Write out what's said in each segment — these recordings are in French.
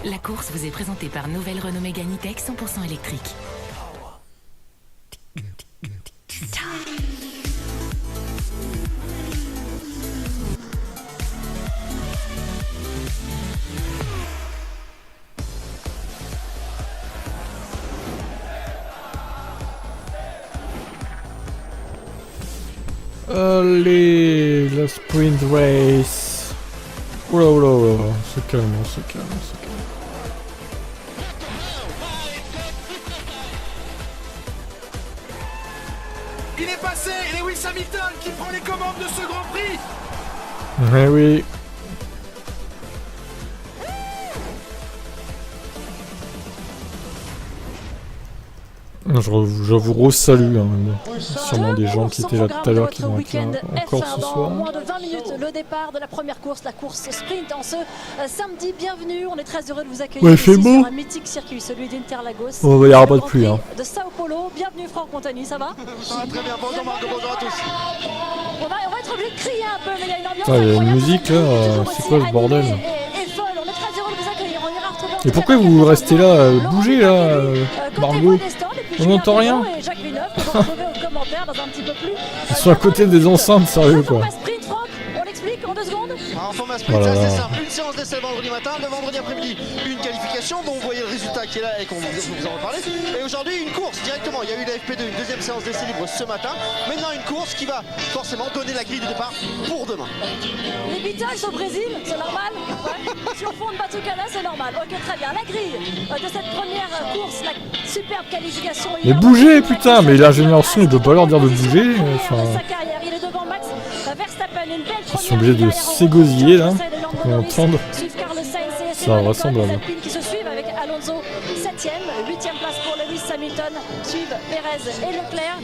La course vous est présentée par Nouvelle Renault Mégane E-Tech 100% électrique. Allez, la sprint race. Oula oula oula, c'est calme, c'est calme, c'est calme. Il est passé, Lewis Hamilton qui prend les commandes de ce Grand Prix. Eh oui. Je vous re-salue, hein. Sûrement des gens qui étaient là tout à l'heure qui vont être là encore ce soir. Moins de 20 minutes, le départ de la première course, la course sprint en ce samedi. Bienvenue, on est très heureux de vous accueillir Ouais, ici beau. sur un mythique circuit, celui d'Interlagos. Oh, il n'y aura pas de pluie, hein. De Sao Paulo. Bienvenue Franck Montagny, ça va? Ça va très bien, bonjour Marc, bonjour à tous. On va être obligé de crier un peu, mais il y a une ambiance Ah, il y a une incroyable. musique là, c'est quoi ce bordel? Et folle, on est très heureux de vous accueillir. On ira retrouver Et pourquoi vous restez là, bougez là, Margot? On n'entend rien. Et Jacques Villeneuve, qu'on va retrouver aux commentaires dans un petit peu plus. Ils sont à côté des enceintes, sérieux quoi. Format sprint, Franck, on l'explique en 2 secondes. En format sprint, Oh là c'est là. assez simple. Une séance d'essai le vendredi matin, le vendredi après-midi, une qualification dont vous voyez le résultat qui est là et qu'on vous en reparler. Et aujourd'hui, une course directement. Il y a eu la FP2, une deuxième séance d'essai libre ce matin. Maintenant, une course qui va forcément donner la grille de départ pour demain. Les Beatles au Brésil, c'est normal. Ouais. Sur fond de Batucada, c'est normal. Ok, très bien. La grille de cette première course, la superbe qualification. Mais bougez putain, mais l'ingénieur son il peut pas leur dire de bouger, enfin. Sa carrière, il est devant Max Verstappen, une belle Ils sont obligés de s'égosiller là, pour qu'on entende. Ça C'est invraisemblable. Les Alpines qui se suivent avec Alonso 7ème, 8ème place pour Lewis Hamilton, suivent Perez et Leclerc.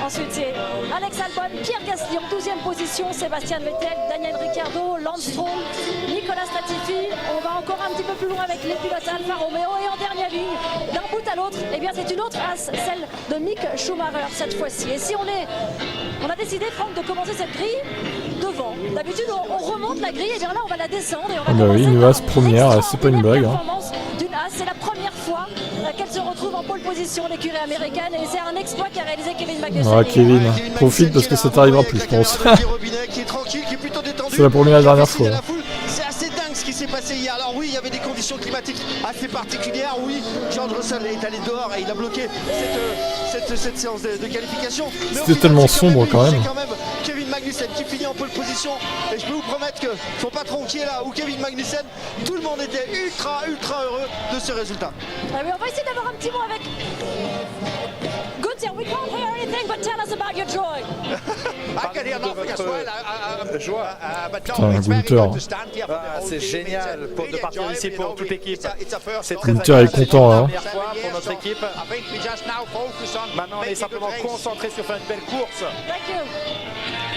Ensuite c'est Alex Albon, Pierre Gasly en 12e position, Sébastien Vettel, Daniel Ricciardo, Lance Stroll, Nicolas Latifi. On va encore un petit peu plus loin avec les pilotes Alfa Romeo et en dernière ligne, d'un bout à l'autre, eh bien c'est une autre race, celle de Mick Schumacher cette fois-ci. Et si on a décidé, Franck, de commencer cette grille devant. D'habitude, on remonte la grille et bien là, on va la descendre et on va Ah bah oui, commencer une par Haas première, c'est pas une blague, hein. performance d'une Haas. C'est la première fois qu'elle se retrouve en pole position, l'écurie américaine, et c'est un exploit qu'a réalisé Kevin Magnussen. Ah Kevin, profite parce que ça t'arrivera plus je pense. C'est la première et la dernière fois. C'est assez dingue ce qui s'est passé hier. Alors oui, il y avait des conditions climatiques assez particulières. Oui, George Russell est allé dehors et il a bloqué cette séance de qualification. C'était tellement sombre quand même. C'est quand même Kevin Magnussen qui finit en pole position. Et je peux vous promettre que son patron qui est là, ou Kevin Magnussen, tout le monde était ultra heureux de ce résultat. Ah oui, on va essayer d'avoir un petit mot avec Gunther. We can't hear anything, but tell us about your joy. Putain, Gunther. C'est génial de partir ici pour toute l'équipe. C'est Gunther est content là. Première fois pour notre équipe. Maintenant, on est simplement concentré sur faire une belle course. Thank you.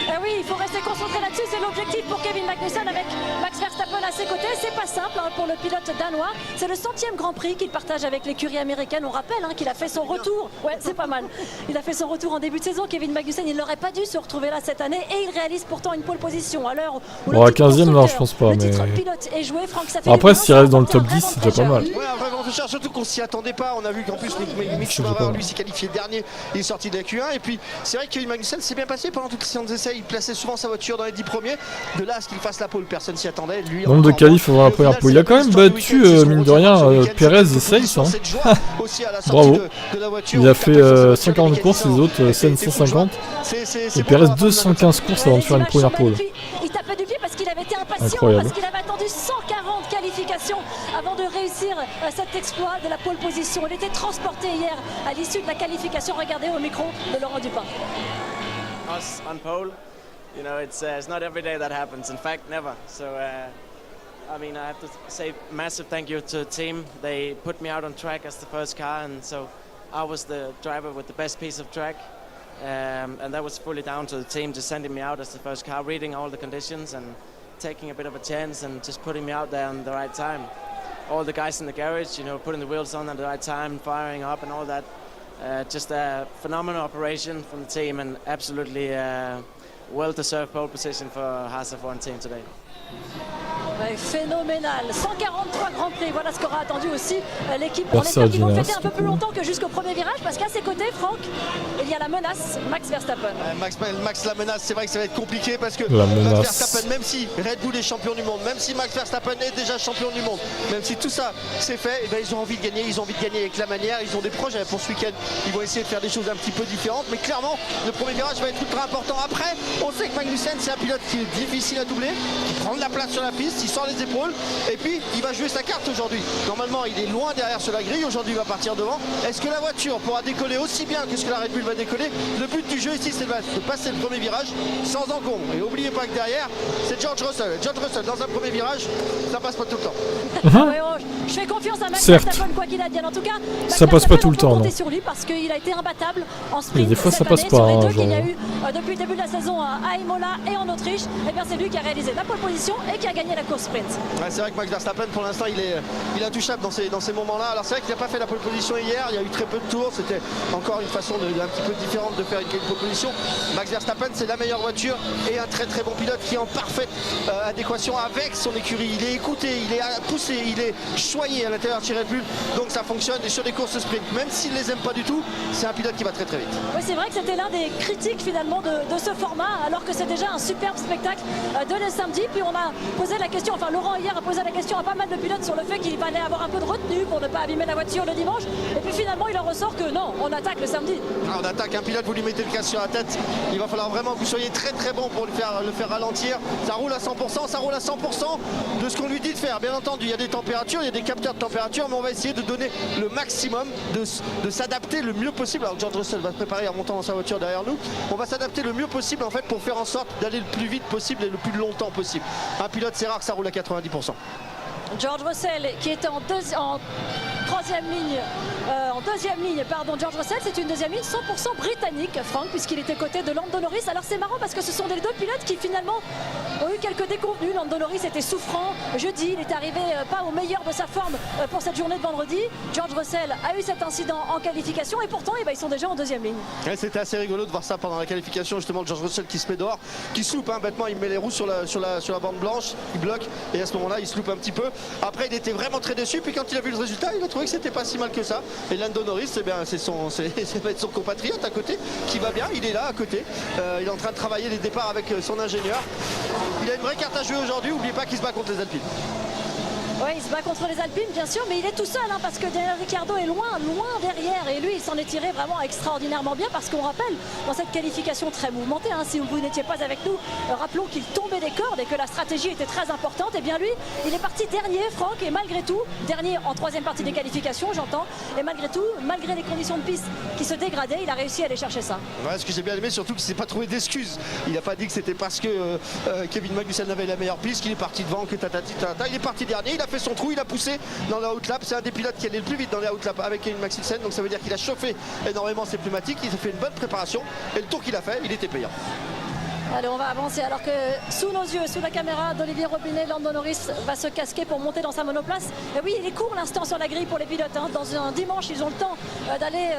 Eh oui, il faut rester concentré là-dessus, c'est l'objectif pour Kevin Magnussen avec Max Verstappen à ses côtés. C'est pas simple hein, pour le pilote danois. C'est le 100e Grand Prix qu'il partage avec l'écurie américaine. On rappelle hein, qu'il a fait son retour. Ouais, c'est pas mal. Il a fait son retour en début de saison. Kevin Magnussen, il n'aurait pas dû se retrouver là cette année et il réalise pourtant une pole position. À l'heure où Bon, à 15e, non, je pense pas. le Mais titre pilote est joué. Franck, ça fait après, du bien, s'il ça reste dans le apporte top un 10, c'est déjà pas mal. Ouais, un vrai grand toucheur, surtout qu'on s'y attendait pas. On a vu qu'en plus, Mick Schumacher, lui, s'est qualifié dernier. Il est sorti de la Q1. Et puis, c'est vrai que Kevin Magnussen s'est bien passé pendant toutes les séances d'essai. Il plaçait souvent sa voiture dans les 10 premiers. De là à ce qu'il fasse la pole, personne s'y attendait. Lui, Nombre de qualifs avant la première pole. Il a quand même battu, mine de rien, Perez et Sainz. Hein. Bravo. Il a fait 140 courses, les autres Sainz 150. Et Perez 215 courses avant de faire une première pole. Il tapait du pied parce qu'il avait été impatient, Incroyable. parce qu'il avait attendu 140 qualifications avant de réussir cet exploit de la pole position. Il était transporté hier à l'issue de la qualification. Regardez au micro de Laurent Dupin. Us on pole, you know, it's not every day that happens. In fact, never. So, I mean, I have to say massive thank you to the team. They put me out on track as the first car, and so I was the driver with the best piece of track. And that was fully down to the team just sending me out as the first car, reading all the conditions and taking a bit of a chance and just putting me out there in the right time. All the guys in the garage, you know, putting the wheels on at the right time, firing up and all that. Just a phenomenal operation from the team and absolutely well-deserved pole position for Haas F1 team today. Ouais, phénoménal. 143 Grands Prix et voilà ce qu'aura attendu aussi l'équipe. On espère qu'ils vont fêter un peu plus longtemps que jusqu'au premier virage parce qu'à ses côtés, Franck, il y a la menace Max Verstappen. Max la menace, c'est vrai que ça va être compliqué parce que Max Verstappen, même si Red Bull est champion du monde, même si Max Verstappen est déjà champion du monde, même si tout ça c'est fait, et ben ils ont envie de gagner, avec la manière, ils ont des projets pour ce week-end, ils vont essayer de faire des choses un petit peu différentes, mais clairement le premier virage va être ultra important. Après, on sait que Magnussen c'est un pilote qui est difficile à doubler, qui prend de la place sur la piste, il sort les épaules, et puis il va jouer sa carte aujourd'hui. Normalement il est loin derrière sur la grille, aujourd'hui il va partir devant. Est-ce que la voiture pourra décoller aussi bien que ce que la Red Bull va décoller? Le but du jeu ici c'est de passer le premier virage sans encombre. Et n'oubliez pas que derrière c'est George Russell. George Russell dans un premier virage, ça passe pas tout le temps. Je fais confiance à Max Verstappen quoi qu'il advienne. En tout cas, ça passe pas tout le temps. On peut compter sur lui parce qu'il a été imbattable en sprint. Mais des fois cette ça passe année, pas. Sur les deux qu'il y a eu depuis le début de la saison à Imola et en Autriche, et bien c'est lui qui a réalisé la pole position et qui a gagné la course sprint. Ouais, c'est vrai que Max Verstappen pour l'instant il est intouchable dans ces moments-là. Alors c'est vrai qu'il n'a pas fait la pole position hier, il y a eu très peu de tours, c'était encore une façon un petit peu différente de faire une pole position. Max Verstappen c'est la meilleure voiture et un très très bon pilote qui est en parfaite adéquation avec son écurie. Il est écouté, il est poussé, il est choyé à l'intérieur de chez Red Bull, donc ça fonctionne. Et sur des courses sprint, même s'il les aime pas du tout, c'est un pilote qui va très très vite. Oui, c'est vrai que c'était l'un des critiques finalement de ce format, alors que c'est déjà un superbe spectacle de le samedi. Puis on a posé la question, enfin Laurent hier a posé la question à pas mal de pilotes sur le fait qu'il fallait avoir un peu de retenue pour ne pas abîmer la voiture le dimanche. Et puis finalement il en ressort que non, on attaque le samedi. On attaque un pilote, vous lui mettez le casque sur la tête, il va falloir vraiment que vous soyez très très bon pour le faire ralentir. Ça roule à 100%, ça roule à 100% de ce qu'on lui dit de faire. Bien entendu, il y a des températures, il y a des capteurs de température, mais on va essayer de donner le maximum, de s'adapter le mieux possible. Alors George Russell va se préparer en montant dans sa voiture derrière nous. On va s'adapter le mieux possible en fait pour faire en sorte d'aller le plus vite possible et le plus longtemps possible. Un pilote, c'est rare que ça roule à 90%. George Russell qui était en deuxième ligne, George Russell, c'est une deuxième ligne 100% britannique, Franck, puisqu'il était côté de Lando Norris. Alors c'est marrant parce que ce sont les deux pilotes qui finalement ont eu quelques déconvenus. Lando Norris était souffrant jeudi, il est arrivé pas au meilleur de sa forme pour cette journée de vendredi. George Russell a eu cet incident en qualification et pourtant ils sont déjà en deuxième ligne. Ouais, c'était assez rigolo de voir ça pendant la qualification, justement George Russell qui se met dehors, qui se loupe bêtement, il met les roues sur la bande blanche, il bloque et à ce moment-là il se loupe un petit peu. Après il était vraiment très déçu, puis quand il a vu le résultat il a trouvé que c'était pas si mal que ça. Et Lando Norris, c'est son compatriote à côté qui va bien, il est là à côté, il est en train de travailler les départs avec son ingénieur. Il a une vraie carte à jouer aujourd'hui, n'oubliez pas qu'il se bat contre les Alpines. Oui, il se bat contre les Alpines, bien sûr, mais il est tout seul, parce que Daniel Ricciardo est loin derrière. Et lui, il s'en est tiré vraiment extraordinairement bien, parce qu'on rappelle, dans cette qualification très mouvementée, si vous n'étiez pas avec nous, rappelons qu'il tombait des cordes et que la stratégie était très importante. Et bien lui, il est parti dernier, Franck, et malgré tout, dernier en troisième partie des qualifications, j'entends, et malgré tout, malgré les conditions de piste qui se dégradaient, il a réussi à aller chercher ça. Ouais, ce que j'ai bien aimé, surtout qu'il ne s'est pas trouvé d'excuses. Il n'a pas dit que c'était parce que Kevin Magnussen avait la meilleure piste qu'il est parti devant, que tatati tata. Il est parti dernier, il a fait son trou, il a poussé dans la outlap. C'est un des pilotes qui allait le plus vite dans les outlap avec Kevin Magnussen, donc ça veut dire qu'il a chauffé énormément ses pneumatiques, il a fait une bonne préparation et le tour qu'il a fait, il était payant. Allez, on va avancer alors que sous nos yeux, sous la caméra d'Olivier Robinet, Lando Norris va se casquer pour monter dans sa monoplace. Et oui, il est court l'instant sur la grille pour les pilotes. Dans un dimanche, ils ont le temps d'aller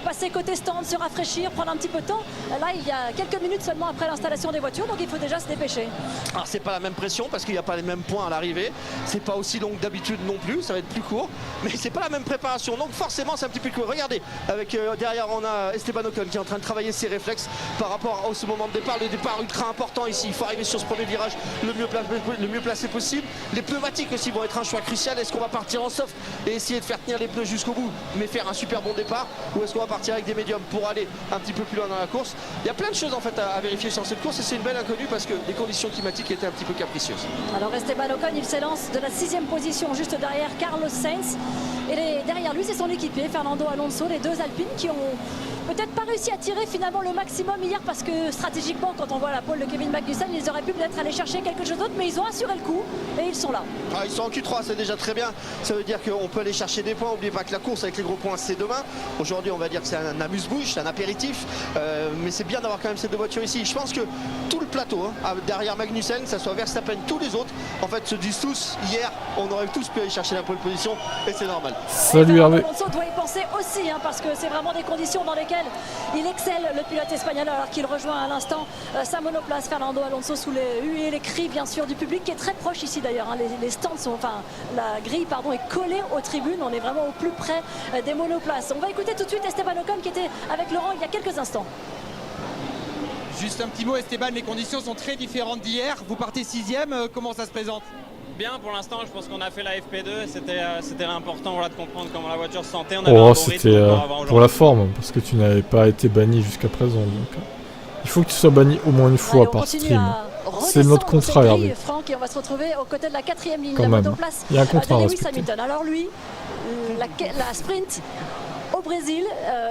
passer côté stand, se rafraîchir, prendre un petit peu de temps. Là, il y a quelques minutes seulement après l'installation des voitures, donc il faut déjà se dépêcher. Alors c'est pas la même pression parce qu'il n'y a pas les mêmes points à l'arrivée. C'est pas aussi long que d'habitude non plus, ça va être plus court. Mais c'est pas la même préparation, donc forcément c'est un petit peu plus court. Regardez, avec derrière on a Esteban Ocon qui est en train de travailler ses réflexes par rapport à ce moment de départ. Le départ ultra important ici, il faut arriver sur ce premier virage le mieux placé possible. Les pneumatiques aussi vont être un choix crucial. Est-ce qu'on va partir en soft et essayer de faire tenir les pneus jusqu'au bout mais faire un super bon départ, ou est-ce qu'on va partir avec des médiums pour aller un petit peu plus loin dans la course? Il y a plein de choses en fait à vérifier sur cette course et c'est une belle inconnue parce que les conditions climatiques étaient un petit peu capricieuses. Alors Esteban Ocon, il s'élance de la 6e position juste derrière Carlos Sainz et derrière lui c'est son équipier Fernando Alonso, les deux Alpines qui ont peut-être pas réussi à tirer finalement le maximum hier parce que stratégiquement quand on voit la pole de Kevin Magnussen ils auraient pu peut-être aller chercher quelque chose d'autre, mais ils ont assuré le coup et ils sont là. Ils sont en Q3, c'est déjà très bien, ça veut dire qu'on peut aller chercher des points. N'oubliez pas que la course avec les gros points c'est demain. Aujourd'hui on va dire que c'est un amuse-bouche, c'est un apéritif, mais c'est bien d'avoir quand même ces deux voitures ici. Je pense que tout le plateau derrière Magnussen, que ce soit Verstappen, tous les autres en fait se disent tous hier on aurait tous pu aller chercher la pole position et c'est normal. Salut Hervé. Alonso doit y penser aussi, parce que c'est vraiment des conditions dans lesquelles il excelle, le pilote espagnol, alors qu'il rejoint à l'instant sa monoplace, Fernando Alonso, sous les huées et les cris bien sûr du public, qui est très proche ici d'ailleurs. Les stands sont, la grille est collée aux tribunes, on est vraiment au plus près des monoplaces. On va écouter tout de suite Esteban Ocon qui était avec Laurent il y a quelques instants. Juste un petit mot Esteban, les conditions sont très différentes d'hier, vous partez 6e, comment ça se présente? Bien pour l'instant, je pense qu'on a fait la FP2, c'était important de comprendre comment la voiture se sentait. C'était pour la forme, parce que tu n'avais pas été banni jusqu'à présent. Donc, il faut que tu sois banni au moins une fois par stream. C'est notre contrat, Hervé. Franck, et on va se retrouver aux côtés de la 4e ligne, quand la même. place Il y a un contrat de Lewis Hamilton. Alors lui, la sprint au Brésil,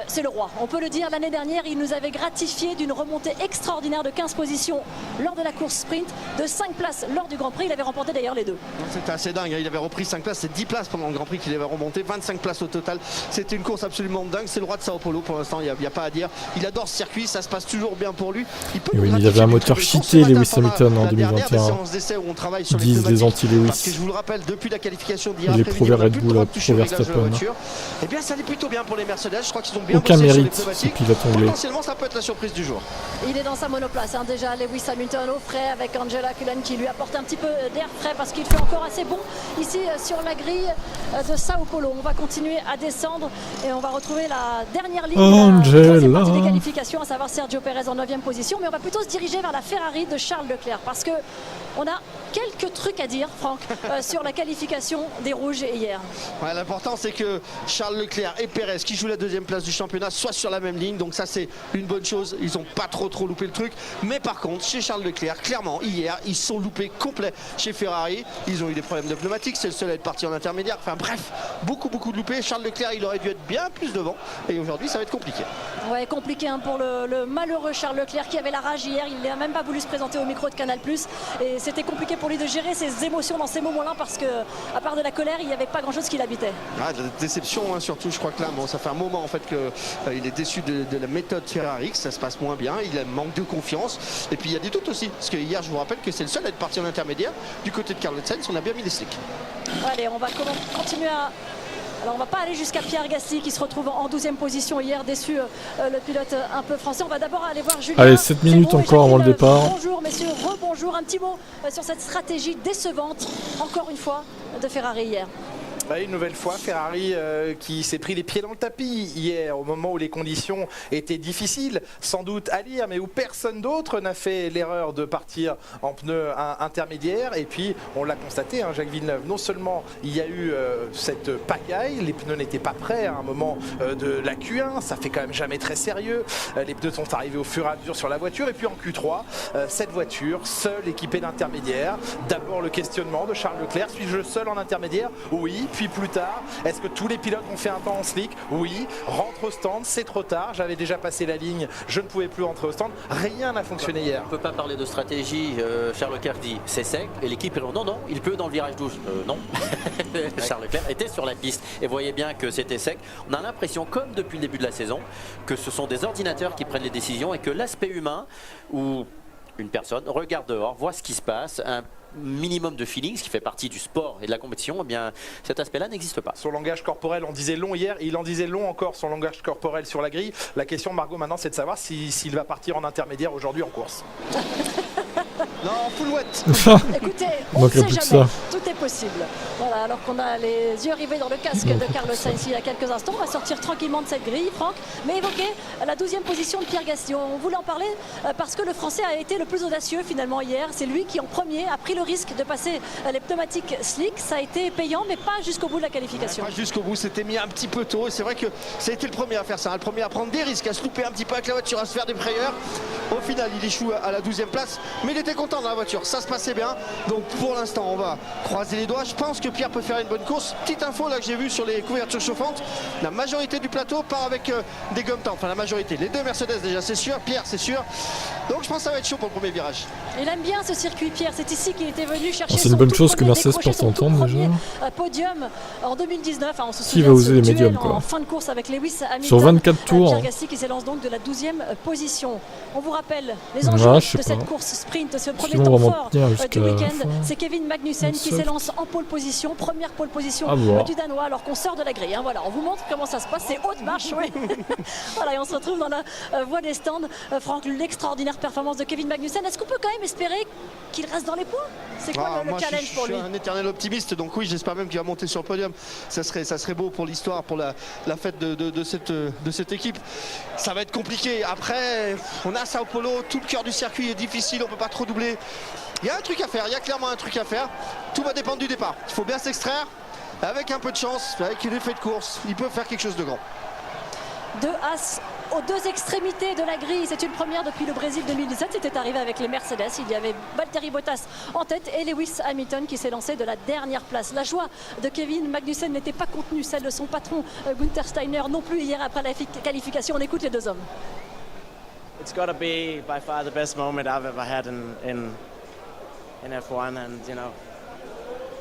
c'est le roi. On peut le dire, l'année dernière, il nous avait gratifié d'une remontée extraordinaire de 15 positions lors de la course sprint, de 5 places lors du Grand Prix. Il avait remporté d'ailleurs les deux. C'était assez dingue, il avait repris 5 places, c'est 10 places pendant le Grand Prix qu'il avait remonté, 25 places au total. C'était une course absolument dingue, c'est le roi de Sao Paulo pour l'instant, il n'y a pas à dire. Il adore ce circuit, ça se passe toujours bien pour lui. Il avait un moteur cheaté, Lewis Hamilton, en 2021. Disent les anti-Lewis. Parce que je vous le rappelle, depuis la qualification d'hier après-midi, les pro Red Bull, pro Verstappen. Eh bien, ça allait plutôt bien pour les Mercedes, je crois qu'ils ont bien aucun bossé mérite, sur les pneumatiques. Potentiellement, ça peut être la surprise du jour. Il est dans sa monoplace, déjà Lewis Hamilton au frais avec Angela Cullen qui lui apporte un petit peu d'air frais parce qu'il fait encore assez bon ici sur la grille de Sao Paulo. On va continuer à descendre et on va retrouver la dernière ligne de la troisième partie des qualifications, à savoir Sergio Perez en 9e position. Mais on va plutôt se diriger vers la Ferrari de Charles Leclerc parce que on a quelques trucs à dire, Franck, sur la qualification des Rouges hier. Ouais, l'important, c'est que Charles Leclerc et Perez, qui jouent la 2e place du championnat, soient sur la même ligne. Donc ça, c'est une bonne chose. Ils n'ont pas trop loupé le truc. Mais par contre, chez Charles Leclerc, clairement, hier, ils sont loupés complet chez Ferrari. Ils ont eu des problèmes de pneumatiques. C'est le seul à être parti en intermédiaire. Enfin bref, beaucoup de loupés. Charles Leclerc, il aurait dû être bien plus devant. Et aujourd'hui, ça va être compliqué. Ouais, compliqué pour le malheureux Charles Leclerc qui avait la rage hier. Il n'a même pas voulu se présenter au micro de Canal+. Et c'était compliqué pour lui de gérer ses émotions dans ces moments-là parce que, à part de la colère, il n'y avait pas grand-chose qui l'habitait. Ah, de la déception, surtout. Je crois que là, ça fait un moment en fait qu'il est déçu de la méthode Ferrari, que ça se passe moins bien. Il manque de confiance. Et puis il y a des doutes aussi. Parce que hier, je vous rappelle que c'est le seul à être parti en intermédiaire. Du côté de Carlos Sainz, on a bien mis les slicks. Allez, on va continuer à... Alors on va pas aller jusqu'à Pierre Gasly qui se retrouve en 12e position hier, déçu le pilote un peu français. On va d'abord aller voir Julien. Allez, 7 minutes encore avant le départ. Bonjour messieurs, rebonjour. Un petit mot sur cette stratégie décevante, encore une fois, de Ferrari hier. Une nouvelle fois, Ferrari qui s'est pris les pieds dans le tapis hier au moment où les conditions étaient difficiles, sans doute à lire, mais où personne d'autre n'a fait l'erreur de partir en pneus intermédiaires. Et puis, on l'a constaté, Jacques Villeneuve, non seulement il y a eu cette pagaille, les pneus n'étaient pas prêts à un moment de la Q1, ça fait quand même jamais très sérieux. Les pneus sont arrivés au fur et à mesure sur la voiture. Et puis en Q3, cette voiture, seule équipée d'intermédiaires. D'abord le questionnement de Charles Leclerc, suis-je seul en intermédiaire? Oui. Puis plus tard, est-ce que tous les pilotes ont fait un temps en slick? Oui. Rentre au stand, c'est trop tard, j'avais déjà passé la ligne, je ne pouvais plus rentrer au stand. Rien n'a fonctionné hier. On ne peut pas parler de stratégie. Charles Leclerc dit c'est sec et l'équipe non, il pleut dans le virage 12. Non. Charles Leclerc était sur la piste et voyait bien que c'était sec. On a l'impression, comme depuis le début de la saison, que ce sont des ordinateurs qui prennent les décisions et que l'aspect humain, où une personne regarde dehors, voit ce qui se passe, un minimum de feeling, ce qui fait partie du sport et de la compétition, eh bien cet aspect-là n'existe pas. Son langage corporel, on disait long hier, et il en disait long encore son langage corporel sur la grille. La question, Margot, maintenant, c'est de savoir s'il va partir en intermédiaire aujourd'hui en course. Non, full wet. Écoutez, on ne sait jamais, tout est possible. Voilà, alors qu'on a les yeux rivés dans le casque de Carlos Sainz il y a quelques instants, on va sortir tranquillement de cette grille, Franck, mais évoquer la 12e position de Pierre Gasly. On voulait en parler parce que le Français a été le plus audacieux finalement hier. C'est lui qui en premier a pris le risque de passer les pneumatiques slick. Ça a été payant, mais pas jusqu'au bout de la qualification. Pas jusqu'au bout, c'était mis un petit peu tôt. C'est vrai que ça a été le premier à faire ça, le premier à prendre des risques, à se louper un petit peu avec la voiture, à se faire des frayeurs. Au final, il échoue à la 12e place, mais il était content dans la voiture, ça se passait bien. Donc pour l'instant, on va croiser les doigts. Je pense que Pierre peut faire une bonne course. Petite info là que j'ai vue sur les couvertures chauffantes, la majorité du plateau part avec des gomme temps. Enfin la majorité, les deux Mercedes déjà c'est sûr, Pierre c'est sûr. Donc je pense que ça va être chaud pour le premier virage. Il aime bien ce circuit, Pierre. C'est ici qu'il était venu chercher c'est une bonne chose que Mercedes porte son temps déjà. Podium en 2019. On se qui va oser les médiums en fin de course avec Lewis Hamilton. Sur 24 tours. Pierre Gasly qui s'élance donc de la 12e position. On vous rappelle les enjeux de cette course sprint premier qu'ils vont temps vraiment fort tenir du jusqu'à la week-end. fin. C'est Kevin Magnussen qui s'élance en pole position, première pole position du Danois alors qu'on sort de la grille. Hein. Voilà, on vous montre comment ça se passe, c'est haute marche, oui. Voilà, et on se retrouve dans la voie des stands. Franck, l'extraordinaire performance de Kevin Magnussen. Est-ce qu'on peut quand même espérer qu'il reste dans les points? C'est quoi le challenge pour lui? Je suis un éternel optimiste, donc oui, j'espère même qu'il va monter sur le podium. Ça serait beau pour l'histoire, pour la fête de cette équipe. Ça va être compliqué. Après, on a Sao Paulo, tout le cœur du circuit est difficile, on peut pas trop doubler. Il y a un truc à faire, il y a clairement un truc à faire. Tout va dépendre du départ. Il faut bien s'extraire. Avec un peu de chance, avec une effet de course, il peut faire quelque chose de grand. Deux As aux deux extrémités de la grille. C'est une première depuis le Brésil 2017. C'était arrivé avec les Mercedes. Il y avait Valtteri Bottas en tête et Lewis Hamilton qui s'est lancé de la dernière place. La joie de Kevin Magnussen n'était pas contenue. Celle de son patron Günther Steiner non plus hier après la qualification. On écoute les deux hommes. It's got to be by far the best moment I've ever had in F1, and you know,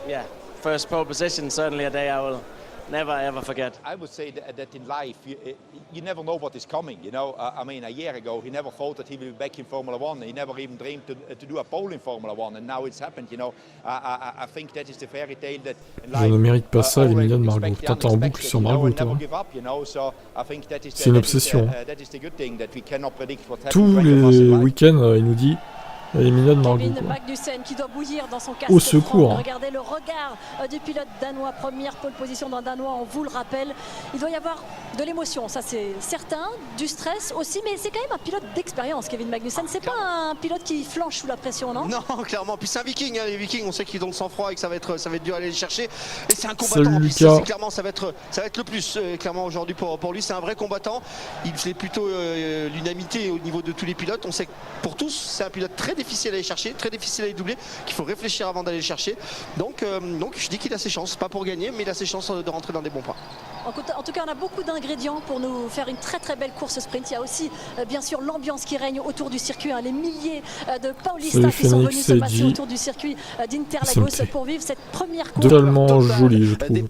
yeah, first pole position, certainly a day I will never ever forget. I would say that in life you never know what is coming, you know. I mean, a year ago he never thought that he would be back in Formula One. He never even dreamed to do a pole in Formula One, and now it's happened, you know. I think that is the fairy tale that in life. Je ne mérite pas ça, les millions de Margot. T'entends en boucle sur Margot, toi. C'est une obsession. Tous les week-ends, il nous dit Kevin Magnussen qui doit bouillir dans son casque. Au secours. Regardez le regard du pilote danois, première pole position d'un Danois, on vous le rappelle. Il doit y avoir de l'émotion, ça c'est certain, du stress aussi, mais c'est quand même un pilote d'expérience, Kevin Magnussen. C'est pas un pilote qui flanche sous la pression, non? Non, clairement. Puis c'est un Viking, hein, les Vikings, on sait qu'ils ont le sang-froid et que ça va être dur à aller les chercher. Et c'est un combattant. Clairement, ça va être le plus. Clairement aujourd'hui pour lui, c'est un vrai combattant. Il fait plutôt l'unanimité au niveau de tous les pilotes. On sait que pour tous, c'est un pilote très difficile à aller chercher, très difficile à aller doubler, qu'il faut réfléchir avant d'aller le chercher. Donc je dis qu'il a ses chances, pas pour gagner, mais il a ses chances de rentrer dans des bons points. En tout cas, on a beaucoup d'ingrédients pour nous faire une très très belle course sprint. Il y a aussi bien sûr l'ambiance qui règne autour du circuit, hein, les milliers de Paulistas qui sont venus se passer autour du circuit d'Interlagos pour vivre cette première course. Totalement joli, je trouve.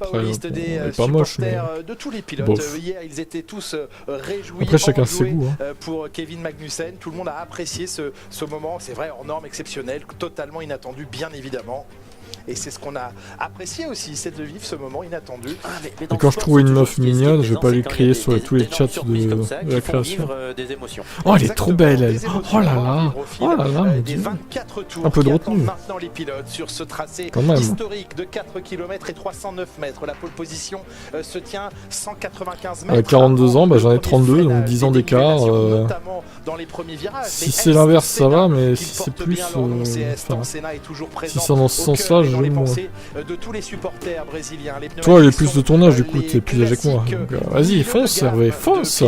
Pas moche, mais de tous les pilotes. Bof. Hier, ils étaient tous réjouis. Après, chacun ses goûts. Pour Kevin Magnussen, tout le monde a apprécié ce moment. C'est vrai, hors norme, exceptionnel, totalement inattendu, bien évidemment. Et c'est ce qu'on a apprécié aussi, c'est de vivre ce moment inattendu. Et quand je trouve une meuf mignonne, je vais pas lui crier sur tous les chats de la création. Oh, elle est trop belle, elle. Oh là là. Oh là là, mon Dieu. Un peu de retenue. Maintenant les pilotes sur ce tracé historique de 4 km et 309 mètres. La pole position se tient 195 mètres. À 42 ans, j'en ai 32, donc 10 ans d'écart. Si c'est l'inverse, ça va, mais si c'est plus... si c'est dans ce sens-là, je vais moins. Toi, elle est plus de ton âge, du coup, t'es plus âgé que moi. Vas-y, fonce, Hervé, fonce.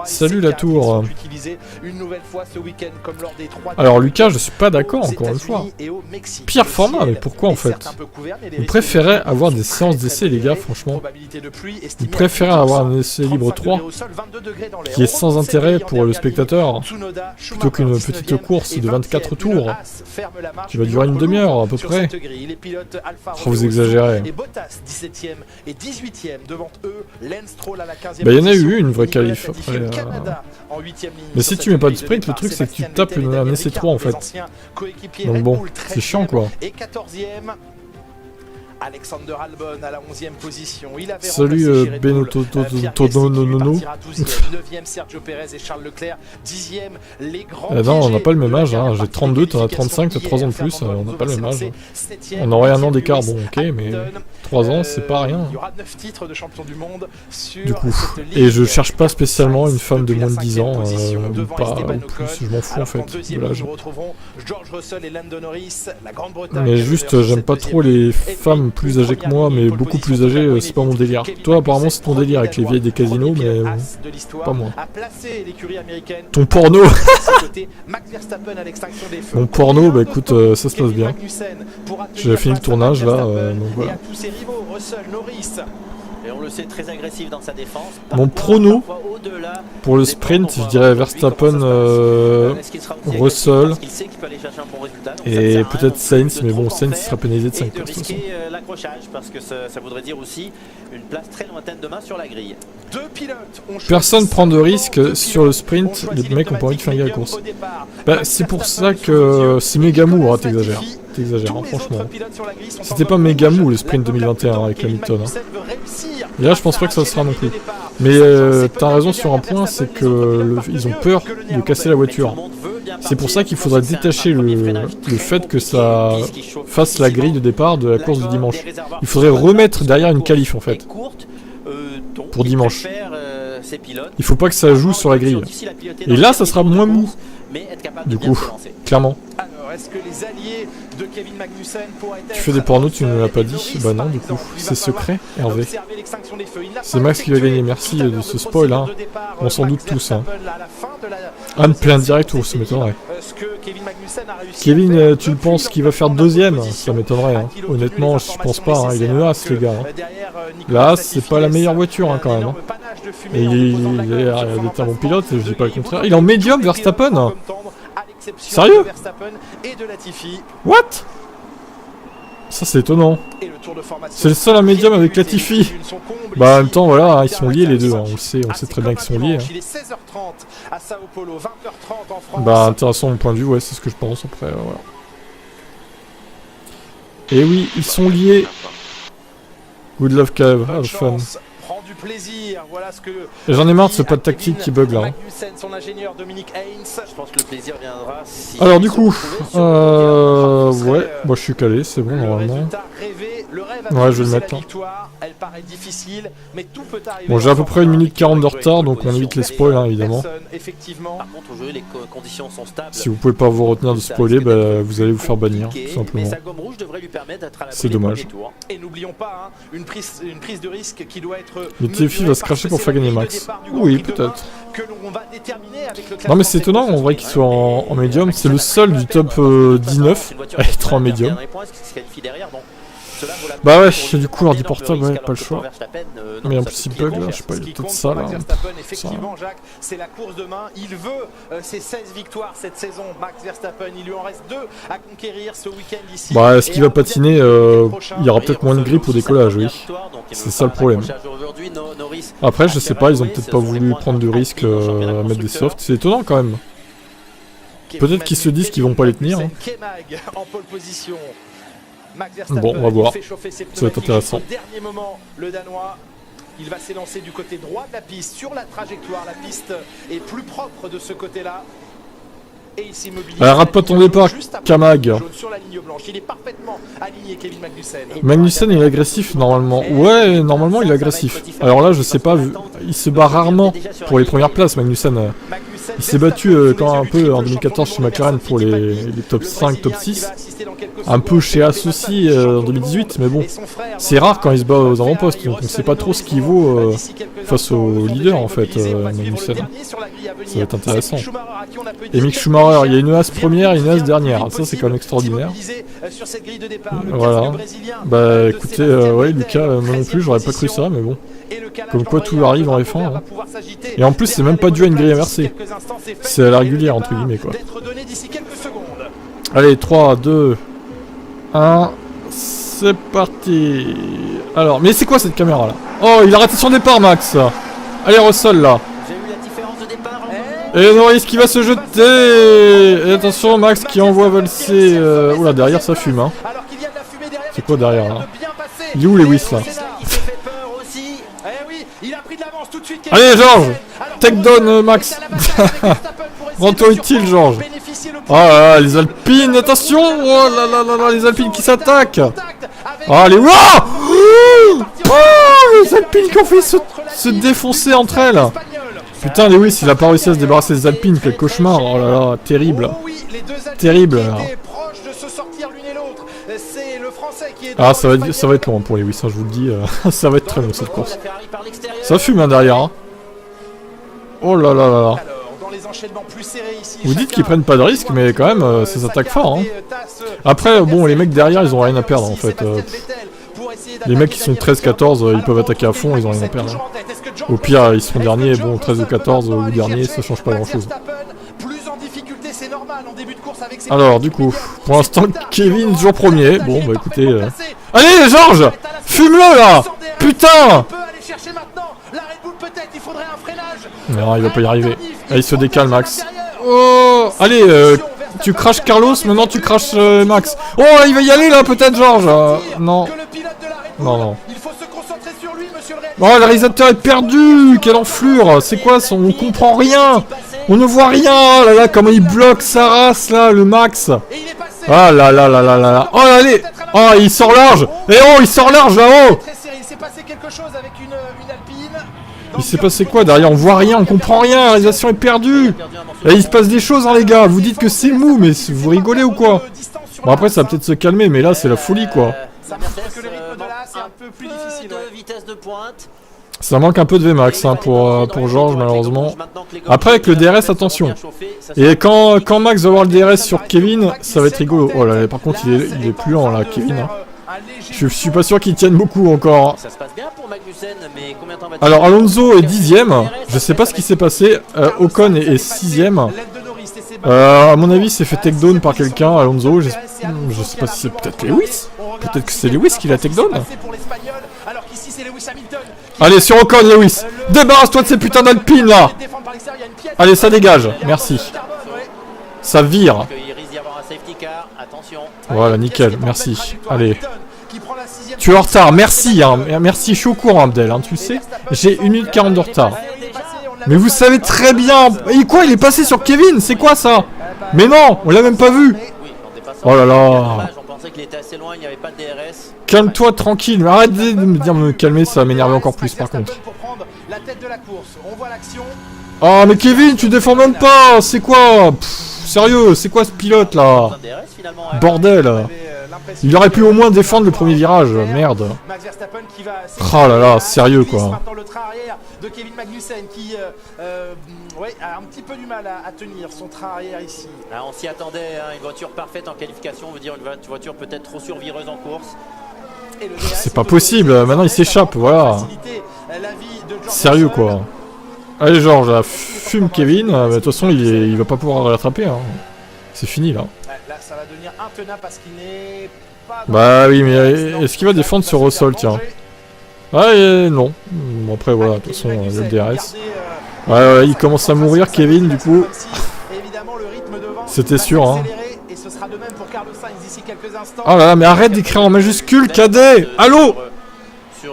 Salut la tour. Alors Lucas, je suis pas d'accord, encore une fois. Pire format, mais pourquoi en fait? Vous préférez avoir des séances d'essai, les gars, franchement. Vous préférez avoir un essai libre 3 qui est sans intérêt pour le spectateur, plutôt qu'une petite course de 24 tours qui va durer une demi-heure à peu près. Oh, vous exagérez. Il y en a eu une vraie qualif après. Mais si tu mets pas de sprint, le truc c'est que tu tapes un essai 3 en fait. Donc bon, c'est chiant quoi. Alexander Albon à la 11e position. Il avait salut Benotto Nono. 9e Sergio Perez et Charles Leclerc. 10e les grands. Non, on n'a pas le même âge. Hein. J'ai 32, t'en as 35, t'as 3 ans de plus. On n'a pas le même âge. On aurait un an d'écart, bon ok, mais 3 ans c'est pas rien. Il y aura 9 titres de champion du monde sur du coup. Et je cherche pas spécialement une femme de moins de 10 ans, ou pas, ou plus, je m'en fous en fait de l'âge. Mais juste, j'aime pas trop les femmes plus âgées que moi, mais beaucoup plus âgées, c'est pas mon délire. Toi apparemment c'est ton délire avec les vieilles des casinos, mais pas moi. Ton porno. Mon porno, bah écoute, ça se passe bien. J'ai fini le tournage là, donc voilà. Et on le sait, très agressif dans sa défense. Mon prono pour le sprint, je dirais Verstappen, Russell et peut-être Sainz, mais bon, Sainz sera pénalisé de 5 places. L'accrochage, parce que ça voudrait dire aussi une place très lointaine demain sur la grille. Personne prend de risque sur le sprint, les mecs ont pas envie de faire la course. Bah, c'est pour ça que c'est méga mou, hein, t'exagères. T'exagères, hein, franchement. C'était pas méga mou le sprint 2021 avec Hamilton. Hein. Et là, je pense pas que ça sera non plus. Mais t'as raison sur un point, c'est que ils ont peur de casser la voiture. C'est pour ça qu'il faudrait détacher le fait que ça fasse la grille de départ de la course du dimanche. Il faudrait remettre derrière une qualif en fait. Pour dimanche. Il faut pas que ça joue sur la grille. Et là, ça sera moins mou. Du coup, clairement. Est-ce que les alliés de Kevin Magnussen pourraient être... Tu fais des pornos, tu ne l'as pas dit? Bah non, du coup. C'est secret, Hervé. C'est Max qui va gagner, merci de ce spoil, hein. On s'en doute tous, hein. Anne plein direct, ou ça m'étonnerait. Kevin, tu le penses qu'il va faire deuxième? Ça m'étonnerait, hein. Honnêtement, je pense pas, hein. Il est menace, les gars. Hein. Là, c'est pas la meilleure voiture, hein, quand même. Hein. Et il est un bon pilote, je dis pas le contraire. Il est en médium, Verstappen. Sérieux? What? Ça c'est étonnant. C'est le seul à médium avec Latifi. Bah en même temps voilà, ils sont liés les deux, hein. on sait très bien qu'ils sont liés. Hein. Bah intéressant mon point de vue, ouais c'est ce que je pense après, voilà. Et oui, ils sont liés. Good love cave, have fun. Voilà ce que j'en ai marre de ce pas de tactique qui bug là. Hein. Son ingénieur Dominique Haynes. Je pense que le plaisir viendra si alors du coup, ouais, moi je suis calé, c'est bon normalement. Ouais, je vais le mettre là. Bon, j'ai à peu près 1 minute 40 de retard, donc on évite les spoils, hein, évidemment. Par contre, aujourd'hui, les conditions sont stables. Si vous pouvez pas vous retenir de spoiler, bah, vous allez vous faire bannir, tout simplement. C'est dommage. Et n'oublions pas, hein, une prise de risque qui doit être... Latifi va se cracher pour faire gagner Max. Oui, peut-être. Non mais c'est étonnant en vrai qu'il soit en médium, c'est le seul du top 19 à être en médium. Bah ouais, du coup ordi portable, ouais, pas le choix. Mais en plus il bug là, je sais pas, il y a peut-être ça là. Effectivement Jacques, c'est la course demain, il veut ses 16 victoires cette saison, Max Verstappen, il lui en reste 2 à conquérir ce week-end ici. Bah est-ce qu'il va patiner, il y aura peut-être moins de grippe au décollage, oui. C'est ça le problème. Après je sais pas, ils ont peut-être pas voulu prendre de risque à mettre des softs, c'est étonnant quand même. Peut-être qu'ils se disent qu'ils vont pas les tenir. Hein. Bon, on va voir. Ça va être intéressant. Dernier moment, le Danois, il va s'élancer du côté droit de la piste, sur la trajectoire. La piste est plus propre de ce côté-là. Et il s'immobilise. Rate pas ton départ, Kamag. Sur la ligne blanche. Il est parfaitement aligné, Kevin Magnussen. Magnussen il est agressif normalement. Ouais, normalement il est agressif. Alors là, je sais pas, il se bat rarement pour les premières places, Magnussen. Il s'est battu quand un peu en 2014 chez McLaren pour les top 5, top 6. Un peu chez Haas aussi en 2018, mais bon. C'est rare quand il se bat aux avant-postes, donc on sait pas trop ce qu'il vaut face au leader en fait, Magnussen. Ça va être intéressant. Et Mick Schumacher, il y a une Haas première et une Haas dernière, ça c'est quand même extraordinaire. Voilà. Bah écoutez, ouais Lucas, moi non plus, j'aurais pas cru ça, mais bon. Comme quoi tout arrive en F1. Hein. Et en plus c'est même pas dû à une grille inversée. C'est à la régulière entre guillemets quoi. Allez, 3, 2, 1, c'est parti. Alors, mais c'est quoi cette caméra là? Oh, il a raté son départ Max. Allez, Russell là. Et Norris qui va se jeter. Et attention Max qui envoie valser. Oula, derrière ça fume hein. C'est quoi derrière là? Il est où Lewis là? Allez Georges, take down Max. Rends-toi utile Georges. Oh là là, les Alpines, attention. Oh là là là là, les Alpines qui s'attaquent. Oh les... Oh, les Alpines qui ont fait se défoncer entre elles. Putain Lewis, il a pas réussi à se débarrasser des Alpines, quel cauchemar. Oh là là, terrible. Terrible. Ah ça va être long pour Lewis, hein, je vous le dis, ça va être très long cette course. Ça fume hein, derrière. Hein. Oh là là là là. Vous dites qu'ils prennent pas de risque, mais quand même, ça s'attaque fort. Hein. Après, bon, les mecs derrière, ils ont rien à perdre en fait. Les mecs qui sont 13-14, ils peuvent attaquer à fond, ils ont rien à perdre. Au pire, ils seront derniers, bon 13 ou 14 ou dernier, ça change pas grand chose. Alors du coup, pour l'instant Kevin toujours premier. Bon bah écoutez... Allez Georges, fume-le là. Putain. Non, il va pas y arriver. Allez, il se décale Max. Oh. Allez, tu craches Carlos, maintenant tu craches Max. Oh, il va y aller là peut-être Georges. Non. Non, non. Oh, le réalisateur est perdu. Quelle enflure. C'est quoi son... On comprend rien. On ne voit rien. Oh là là, comment il bloque sa race là, le Max. Ah là là là là là. Oh allez. Oh, il sort large. Eh oh, il sort large là-haut. Il s'est passé quoi derrière? On voit rien, on comprend rien, la réalisation est perdue. Et il se passe des choses hein les gars, vous dites que c'est mou, mais vous rigolez ou quoi? Bon après ça va peut-être se calmer, mais là c'est la folie quoi. Ça manque un peu de VMAX hein, pour Georges malheureusement. Après avec le DRS attention. Et quand Max va avoir le DRS sur Kevin, ça va être rigolo. Oh là là, par contre il est plus lent là Kevin. Hein. Je suis pas sûr qu'il tienne beaucoup encore. Alors Alonso est 10ème. Je sais pas ce qui s'est passé. Ocon est 6ème. À mon avis, c'est fait takedown par quelqu'un. Alonso, je sais pas si c'est peut-être Lewis. Peut-être que c'est Lewis qui l'a takedown. Allez, sur Ocon, Lewis. Débarrasse-toi de ces putains d'alpines là. Allez, ça dégage. Merci. Ça vire. Voilà, nickel. Merci. Allez. Tu es en retard, merci, hein. Merci, je suis au courant Abdel, hein, tu le sais. J'ai 1 minute 40 de retard. Mais vous savez très bien. Et quoi, il est passé sur Kevin, c'est quoi ça? Mais non, on l'a même pas vu. Oh là là. Calme-toi tranquille, mais arrête de me dire de me calmer, ça va m'énerver encore plus par contre. Oh mais Kevin, tu défends même pas, c'est quoi? Sérieux, c'est quoi ce pilote là? Bordel. Il aurait pu au moins défendre le premier virage, merde. Oh là là, sérieux quoi. De Kevin Magnussen qui a un petit peu du mal à tenir son train arrière ici. Ah, on s'y attendait, hein, une voiture parfaite en qualification, on veut dire une voiture peut-être trop survireuse en course. C'est pas possible, maintenant il s'échappe, voilà. Sérieux quoi. Allez Georges, fume Kevin, de toute façon il va pas pouvoir le rattraper. Hein. C'est fini là. Là ça va devenir intenable parce qu'il n'est pas... Bah oui, mais est-ce qu'il va défendre sur Russell, tiens? Ouais, non. Bon, après voilà, de toute façon il y a le DRS. Ouais, il commence à mourir Kevin du coup. C'était sûr hein. Oh là là, mais arrête d'écrire en majuscule, cadet. Allô.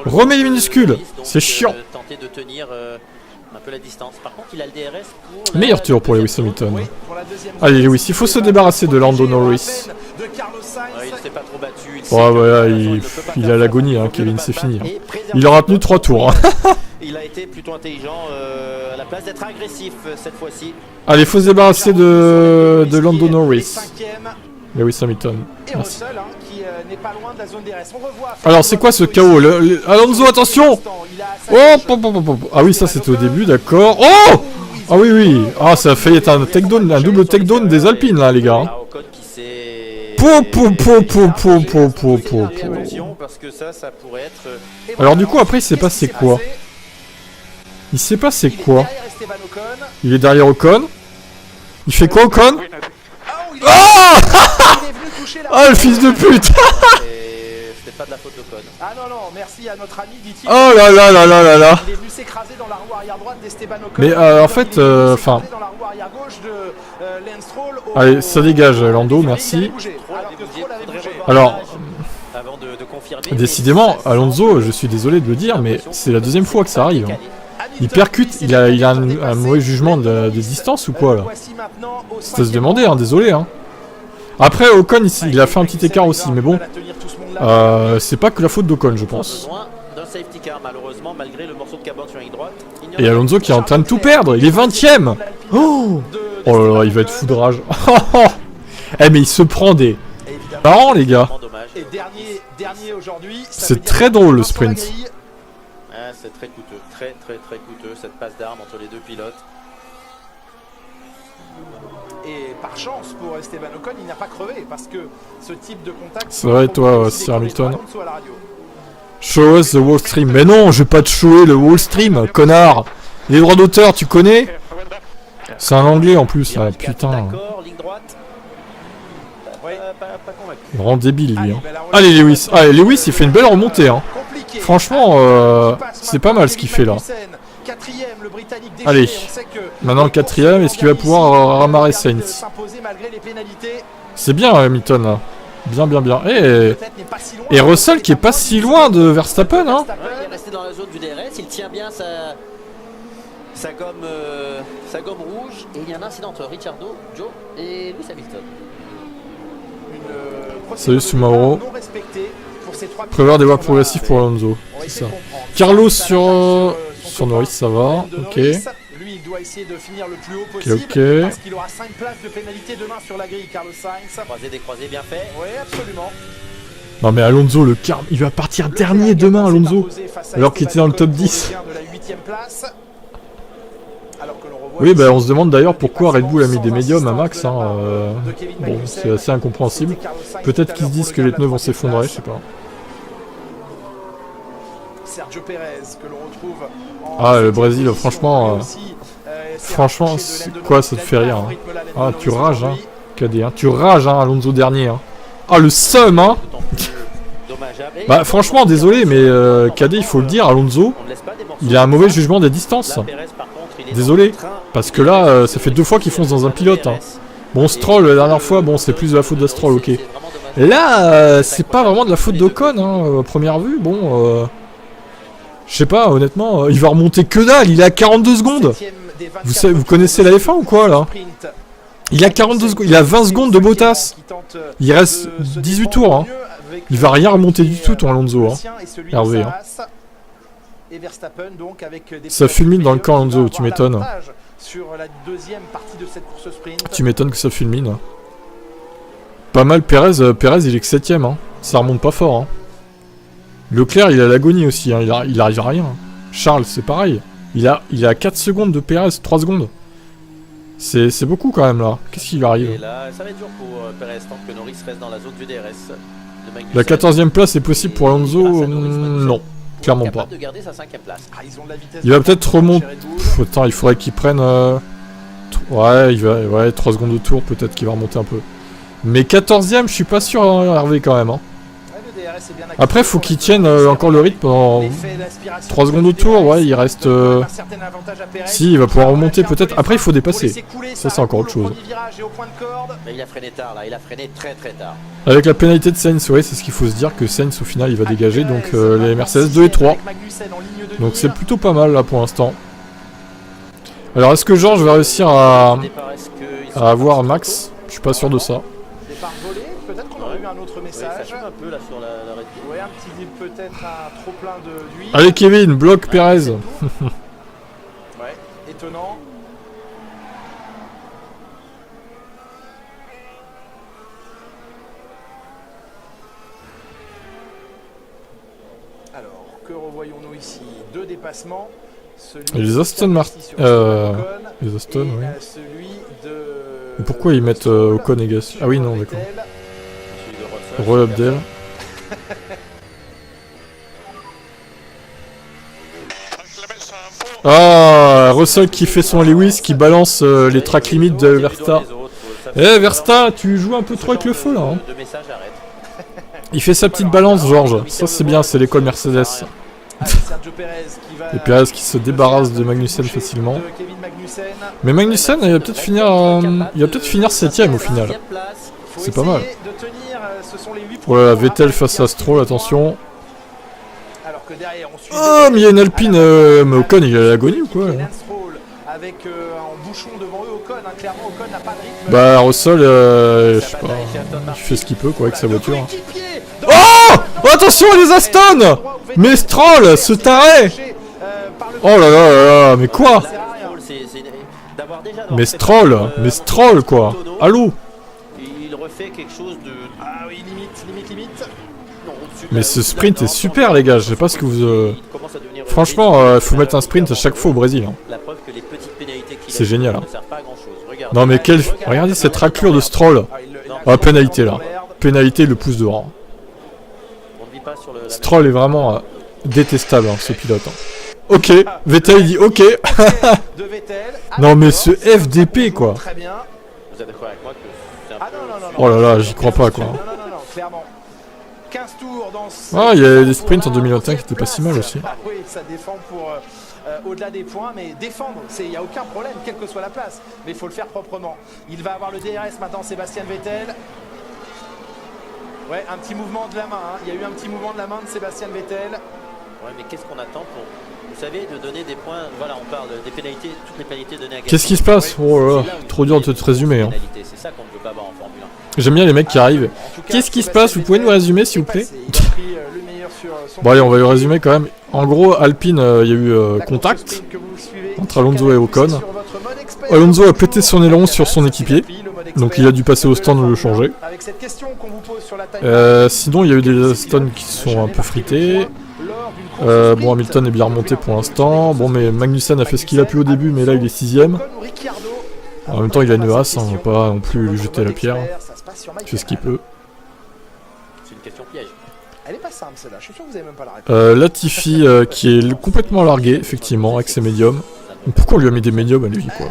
Remets les minuscules. C'est chiant. Meilleur tour pour Lewis Hamilton. Allez Lewis, il faut se débarrasser de Lando Norris. Ouais, voilà, il a l'agonie hein, Kevin, c'est fini. Hein. Il aura tenu 3 tours. Hein. Il a été plutôt intelligent à la place d'être agressif cette fois-ci. Allez, il faut se débarrasser de Lando Norris. Lewis Hamilton. Merci. Alors c'est quoi ce chaos? Alonso, attention! Oh, ah oui, ça c'était au début, d'accord. Oh! Ah oui, oui. Ah, ça a failli être un takedown, un double takedown des Alpines là, les gars. Alors du coup, après, il s'est passé quoi? Il s'est passé quoi? Il est derrière Ocon. Il fait quoi Ocon? Oh! Oh le fils de pute! C'était pas de la faute d'Ocon. Ah non non, merci à notre ami dit-il. Oh là là là là là là. Il est venu s'écraser dans la roue arrière droite d'Esteban Ocon. Mais en fait, enfin. Allez, ça dégage Lando, merci. Alors, décidément, Alonso, je suis désolé de le dire, mais c'est la deuxième fois que ça arrive. Il percute, il a un mauvais jugement de distance ou quoi là? C'est à se demander, hein, désolé. Hein. Après, Ocon, il a fait un petit écart aussi, mais bon, c'est pas que la faute d'Ocon, je pense. Et Alonso qui est en train de tout perdre, il est 20ème. Oh là là, il va être foudrage. Eh mais il se prend des... marrant les gars. C'est très drôle le sprint. C'est très coûteux, très coûteux cette passe d'armes entre les deux pilotes. Et par chance pour Esteban Ocon, il n'a pas crevé parce que ce type de contact... C'est vrai toi, Sir Hamilton. Show us the wall stream. Mais non, je vais pas te shower le wall stream, connard. Les droits d'auteur, tu connais? C'est un anglais en plus, ah, putain. Vraiment débile lui. Hein. Allez Lewis, allez Lewis il fait une belle remontée. Hein. Franchement, c'est pas mal ce qu'il fait là. Allez, maintenant le quatrième, est-ce qu'il va pouvoir ramarrer Sainz? C'est bien Hamilton là. Bien, bien, bien. Et Russell qui est pas si loin de Verstappen. Hein. Il est resté dans la zone du DRS, il tient bien sa gomme rouge. Et il y a un incident entre Ricciardo, Joe et Lewis Hamilton. Salut Sumaoro. Prévoir des voies progressives pour Alonso. C'est ça. Carlos sur Norris, ça va. Ok. Lui, il doit essayer de finir le plus haut possible. Ok. Parce qu'il aura 5 places de pénalité demain sur la grille, Carlos Sainz. Croisé, décroisé, bien fait. Oui, absolument. Non mais Alonso, le carme, il va partir dernier demain, Alonso. Alors qu'il était dans le top 10. Oui, bah on se demande d'ailleurs pourquoi Red Bull a mis des médiums à Max. Hein, bon, c'est assez incompréhensible. Peut-être qu'ils se disent que les pneus vont s'effondrer, je sais pas. Sergio Pérez, que l'on retrouve ah, le Brésil, franchement, franchement, c'est quoi, ça te fait rire. Hein. Ah, tu rages, hein, KD, hein. Tu rages, hein, Alonso dernier. Hein. Ah, le seum, hein. Bah, franchement, désolé, mais KD, il faut le dire, Alonso, il a un mauvais jugement des distances. Désolé, parce que là, ça fait 2 fois qu'il fonce dans un pilote. Hein. Bon, Stroll, la dernière fois, bon, c'est plus de la faute de Stroll, ok. Et là, c'est pas vraiment de la faute d'Ocon, hein, à première vue, bon... Je sais pas, honnêtement, il va remonter que dalle, il est à 42 secondes. Vous connaissez la F1 ou quoi, là? Il a 42 secondes, il a 20 secondes de Bottas. Il reste 18 tours, hein. Il va rien remonter du tout, ton Alonso, hein. Hervé, hein. Ça fulmine dans le camp, Alonso, tu m'étonnes. Tu m'étonnes que ça fulmine. Pas mal, Pérez, il est que 7ème, hein. Ça remonte pas fort, hein. Leclerc, il a l'agonie aussi, hein. Il arrive à rien. Charles, c'est pareil. Il a 4 secondes de Pérez, 3 secondes. C'est beaucoup quand même là. Qu'est-ce qui lui arrive? Et là, ça va être dur pour Pérez tant que Norris reste dans la zone du DRS. La 14e place est possible pour Alonso? Non, clairement pas. De garder sa 5e place. Il va peut-être remonter. Attends, il faudrait qu'il prenne... Ouais, 3 secondes de tour, peut-être qu'il va remonter un peu. Mais 14e, je suis pas sûr, hein, Hervé, quand même. Hein. Après, faut qu'il tienne encore le rythme pendant 3 secondes au tour. Ouais, il reste... Si, il va pouvoir remonter peut-être. Après, il faut dépasser. Ça, c'est encore autre chose. Mais il a freiné tard, là. Il a freiné très très tard. Avec la pénalité de Sainz, ouais, c'est ce qu'il faut se dire, que Sainz, au final, il va dégager. Donc, les Mercedes 2 et 3. Donc, c'est plutôt pas mal, là, pour l'instant. Alors, est-ce que Georges va réussir à avoir Max? Je suis pas sûr de ça. Peut-être qu'on aurait eu un autre message. Ça un peu là sur la Red Bull. Ouais, un petit peut-être un trop plein d'huile. Allez Kevin, bloque Pérez. Ouais, étonnant. Alors, que revoyons-nous ici? 2 dépassements. Les Aston Martin. Les Aston, oui. Et pourquoi ils mettent Ocon et Gasly? Ah oui, non, d'accord. Roy Abdel. Ah, Russell qui fait son Lewis, qui balance les track limits de Versta. Eh Versta, tu joues un peu trop avec le feu là. Hein. Il fait sa petite balance, Georges. Ça c'est bien, c'est l'école Mercedes. Et Pérez qui se débarrasse de Magnussen facilement. Mais Magnussen, il va peut-être finir 7ème au final. C'est pas mal. Oh là là, Vettel face à Stroll, attention. Oh, mais il y a une Alpine. Mais Ocon, il a l'agonie ou quoi? Bah, Russell, je sais pas. Il fait ce qu'il peut quoi avec sa voiture. Oh, attention les Aston. Mais Stroll, ce taré. Oh là là là là, mais quoi? Mais Stroll quoi. Allô? Il refait quelque chose de... Ah oui, limite. Mais ce sprint est super les gars, je sais pas ce que vous... Franchement, faut mettre un sprint à chaque fois au Brésil. Hein. C'est génial. Hein. Non mais quel... Regardez cette raclure de Stroll. Ah, pénalité là. Pénalité, le pouce dehors. Stroll est vraiment détestable hein, ce pilote. Hein. Ok, Vettel il dit ok. De Vettel. Non mais ce FDP quoi. Très bien. Vous êtes d'accord avec moi que c'est un peu... Oh là là, j'y crois pas quoi. Non, clairement. 15 tours dans ce... Ah, il y a des sprints en 2021 qui étaient pas si mal aussi. Ah oui, ça défend pour au-delà des points, mais défendre, il n'y a aucun problème, quelle que soit la place. Mais il faut le faire proprement. Il va avoir le DRS maintenant, Sébastien Vettel. Ouais, un petit mouvement de la main. Hein. Il y a eu un petit mouvement de la main de Sébastien Vettel. Ouais, mais qu'est-ce qu'on attend pour, vous savez, de donner des points. Voilà, on parle des pénalités, toutes les pénalités données à Gasly. Qu'est-ce qui se passe? Oh là là, trop dur de te résumer. Hein. C'est ça qu'on ne peut pas avoir en Formule 1. J'aime bien les mecs qui arrivent. Qu'est-ce qui se passe? Vous pouvez nous résumer s'il vous plaît? Bon allez, on va le résumer quand même. En gros, Alpine, il y a eu contact entre Alonso et Ocon. Alonso a pété son aileron sur son équipier, donc il a dû passer au stand le changer. Sinon, il y a eu des stones qui sont un peu frités. Bon, Hamilton est bien remonté pour l'instant. Bon, mais Magnussen a fait ce qu'il a pu au début, mais là il est 6ème. En même temps, il a une Haas, on ne va pas non plus lui jeter la pierre. Il fait ce qu'il peut. C'est une question piège. Elle est pas simple celle-là, je suis sûr que vous avez même pas la réponse. Latifi qui est complètement largué, effectivement, avec ses médiums. Pourquoi on lui a mis des médiums à lui quoi?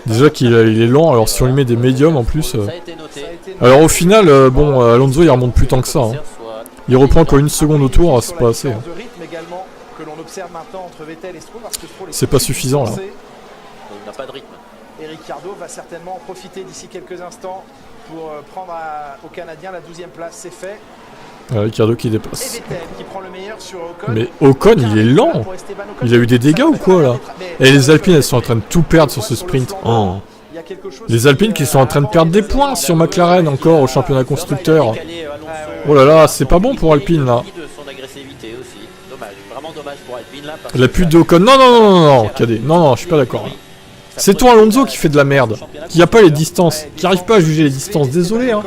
Déjà qu'il est lent, alors si on lui met des médiums en plus... Alors au final, bon, Alonso il remonte plus tant que ça. Hein. Il reprend encore une seconde au tour, c'est pas assez. Hein. C'est pas suffisant là. Il n'a pas de rythme. Et Ricciardo va certainement en profiter d'ici quelques instants pour prendre au Canadien la 12e place, c'est fait. Ricciardo qui dépasse. Et Vettel qui prend le meilleur sur Ocon. Mais Ocon il est lent. Il a eu des dégâts ou quoi là? Et les Alpines elles sont en train de tout perdre sur ce sprint. Oh. Les Alpines qui sont en train de perdre des points sur McLaren encore au championnat constructeur. Oh là là, c'est pas bon pour Alpine là. La pute d'Ocon. Non, non, non, non, non, Cadet. Non, non, je suis pas d'accord. C'est toi Alonso qui fait de la merde. Qui a pas les distances. Qui arrive pas à juger les distances. Désolé, hein.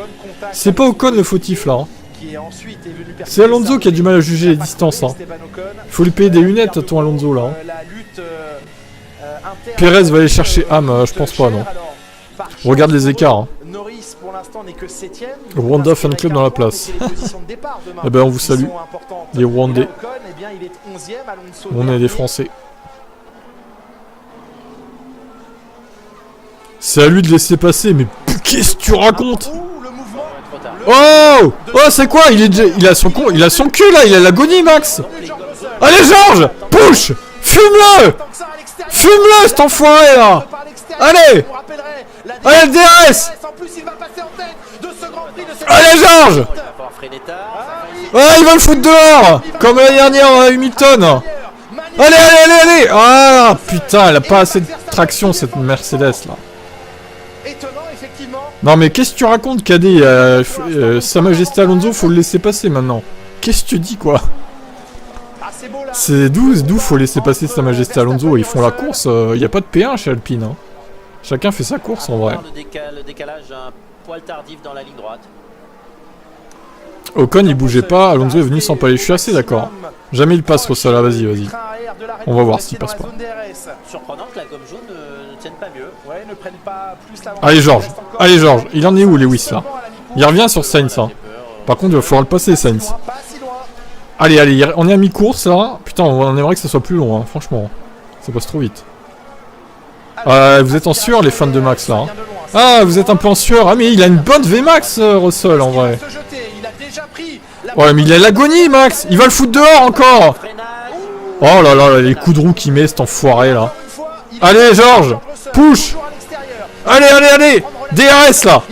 C'est pas Ocon le fautif là. Hein. C'est Alonso qui a du mal à juger les distances. Hein. Faut lui payer des lunettes à ton Alonso là. Hein. Perez va aller chercher Ham, je pense pas, non. Regarde les écarts. Hein. Rwanda Fan Club dans la place. Eh ben on vous salue, les Rwandais. On est des Français. C'est à lui de laisser passer, mais qu'est-ce que tu racontes? Oh! Oh, c'est quoi? Il a son cul là, il a l'agonie, Max! Allez, Georges! Push! Fume-le! Fume-le, cet enfoiré là! Allez! Allez, le DRS! Allez, Georges! Ah, il va le foutre dehors! Comme l'année dernière à Hamilton! Allez, allez, allez, allez! Ah, putain, elle a pas assez de traction cette Mercedes là. Non mais qu'est-ce que tu racontes, Cadet? Sa Majesté Alonso, faut le laisser passer maintenant. Qu'est-ce que tu dis quoi? C'est d'où faut laisser passer Sa Majesté Alonso? Ils font la course, il n'y a pas de P1 chez Alpine. Hein. Chacun fait sa course en vrai. Le décalage un poil tardif dans la ligne droite. Ocon il bougeait pas, Alonso est venu s'empaler. Je suis assez d'accord. Jamais il passe au sol, vas-y, vas-y. On va voir s'il passe pas. Surprenant que la gomme jaune ne tienne pas mieux. Allez Georges, allez Georges, il en est où Lewis là? Il revient sur Sainz hein. Par contre il va falloir le passer Sainz. Allez, allez, on est à mi-course là. Putain, on aimerait que ça soit plus long hein, franchement. Ça passe trop vite. Vous êtes en sueur les fans de Max là hein. Ah, vous êtes un peu en sueur. Ah mais il a une bonne VMAX Russell en vrai. Ouais mais il a l'agonie Max. Il va le foutre dehors encore. Oh là là, les coups de roue qu'il met cet enfoiré là. Allez Georges, push. Allez, allez, allez. DRS là.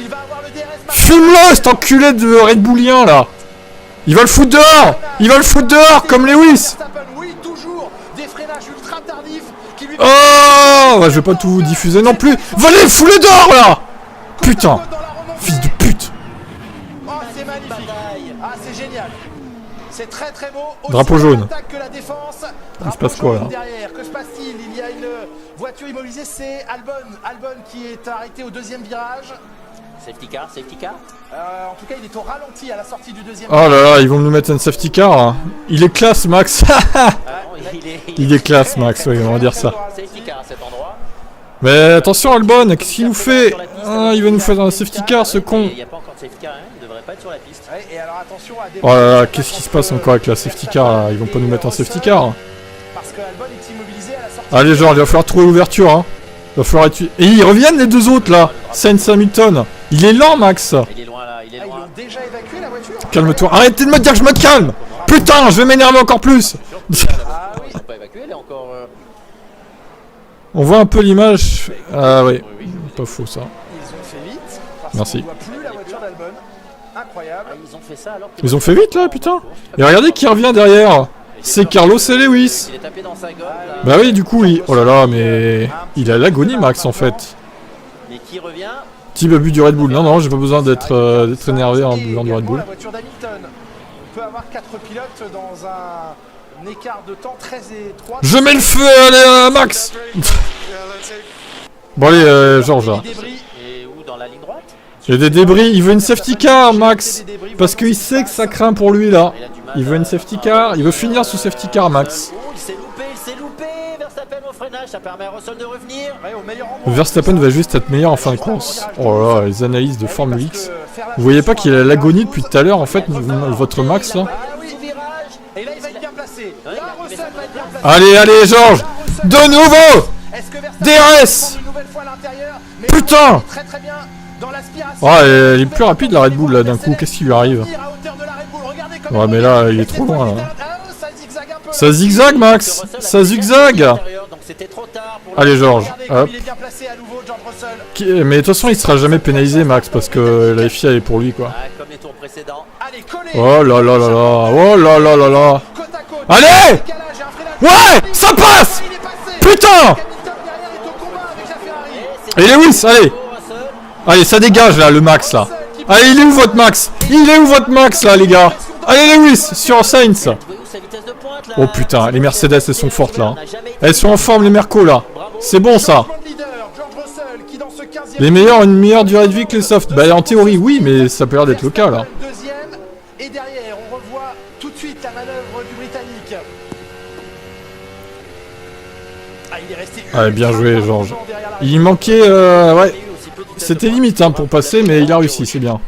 Fume-le cet enculé de Red Bullien là. Il va le foutre dehors. Il va le foutre dehors comme Lewis. Oh ouais, je vais pas tout vous diffuser non plus. Venez, fous-le dehors là. Putain. Fils de pute. Oh c'est magnifique. Ah c'est génial. C'est très très beau. Drapeau jaune. Il se passe quoi là? Derrière. Que se passe-t-il? Il y a une voiture immobilisée, c'est Albon qui est arrêté au deuxième virage. Safety car, safety car. En tout cas, il est au ralenti à la sortie du deuxième. Oh là là, ils vont nous mettre un safety car. Hein. Il est classe, Max. Il est classe, Max. Oui, on va dire ça. Safety car à cet endroit. Mais attention, Albon, qu'est-ce qu'il nous fait? Ah, il va nous faire un safety car, ce con. Il n'y a pas encore de safety car, hein. Il devrait pas pas être sur la piste. Ouais, et alors attention à Oh là là, qu'est-ce qui se passe encore avec la safety car là? Ils vont pas nous mettre un safety car. Parce que Albon est immobilisé à la sortie. Allez, Georges, il va falloir trouver l'ouverture. Hein. Il va falloir être... Et ils reviennent les deux autres là. Sainz Hamilton. Il est lent, Max. Il est loin là, il est Ils loin. ont déjà évacué la voiture. Calme-toi. Arrêtez de me dire que je me calme. Putain, je vais m'énerver encore plus. Ah oui. Ils sont pas évacués, elle est encore. On voit un peu l'image. Ah oui. Pas faux ça. Ils ont fait vite. Parce Merci. qu'on voit plus la voiture d'Albon. Incroyable. Ils ont fait ça alors que. Ils ont fait vite là, putain. Et regardez qui revient derrière. C'est Carlos et Lewis. Il est tapé dans sa gomme. Là. Bah oui, du coup, il... Oh là là, mais... Il a l'agonie, Max, en fait. Mais qui revient? Type abus du Red Bull. Non, non, j'ai pas besoin d'être énervé en buvant du Red Bull. La voiture d'Hamilton. On peut avoir 4 pilotes dans un écart de temps très étroit. Je mets le feu à Max. Bon allez, Georges là. Et où? Dans la ligne droite? Il y a des débris, il veut une safety car, Max. Parce qu'il sait que ça craint pour lui là. Il veut une safety car, il veut finir sous safety car, Max. Il s'est loupé, Verstappen au freinage, ça permet à Russell de revenir. Verstappen va juste être meilleur en fin de course. Oh là là, les analyses de Formule X. Vous voyez pas qu'il a l'agonie depuis tout à l'heure en fait, votre Max là? Et là il va être bien placé. Là Russell va être bien placé. Allez, allez, Georges. De nouveau DRS. Putain. Très très bien dans l'aspiration. Oh, elle est plus rapide la Red Bull là d'un coup, qu'est-ce qui lui arrive? Ouais mais là, il est trop loin là. Ça zigzague, Max. Ça zigzague. Allez, Georges. Hop. Mais de toute façon, il sera jamais pénalisé, Max, parce que la FIA est pour lui, quoi. Oh là là là là. Oh là là là là. Allez. Ouais. Ça passe. Putain. Et Lewis, allez. Allez, ça dégage, là, le Max, là. Allez, il est où, votre Max? Il est où, votre Max, là, les gars? Allez, Lewis, sur Sainz. Oh putain, les Mercedes, elles sont fortes là. Elles sont en forme, les Mercos là. C'est bon ça. Les meilleurs ont une meilleure durée de vie que les softs. Bah en théorie oui, mais ça peut l'air d'être le cas là. Et derrière, on revoit tout de suite la manœuvre du Britannique. Ah, il est resté. Ouais, bien joué, Georges. Il manquait... ouais. C'était limite hein, pour passer, mais il a réussi, c'est bien.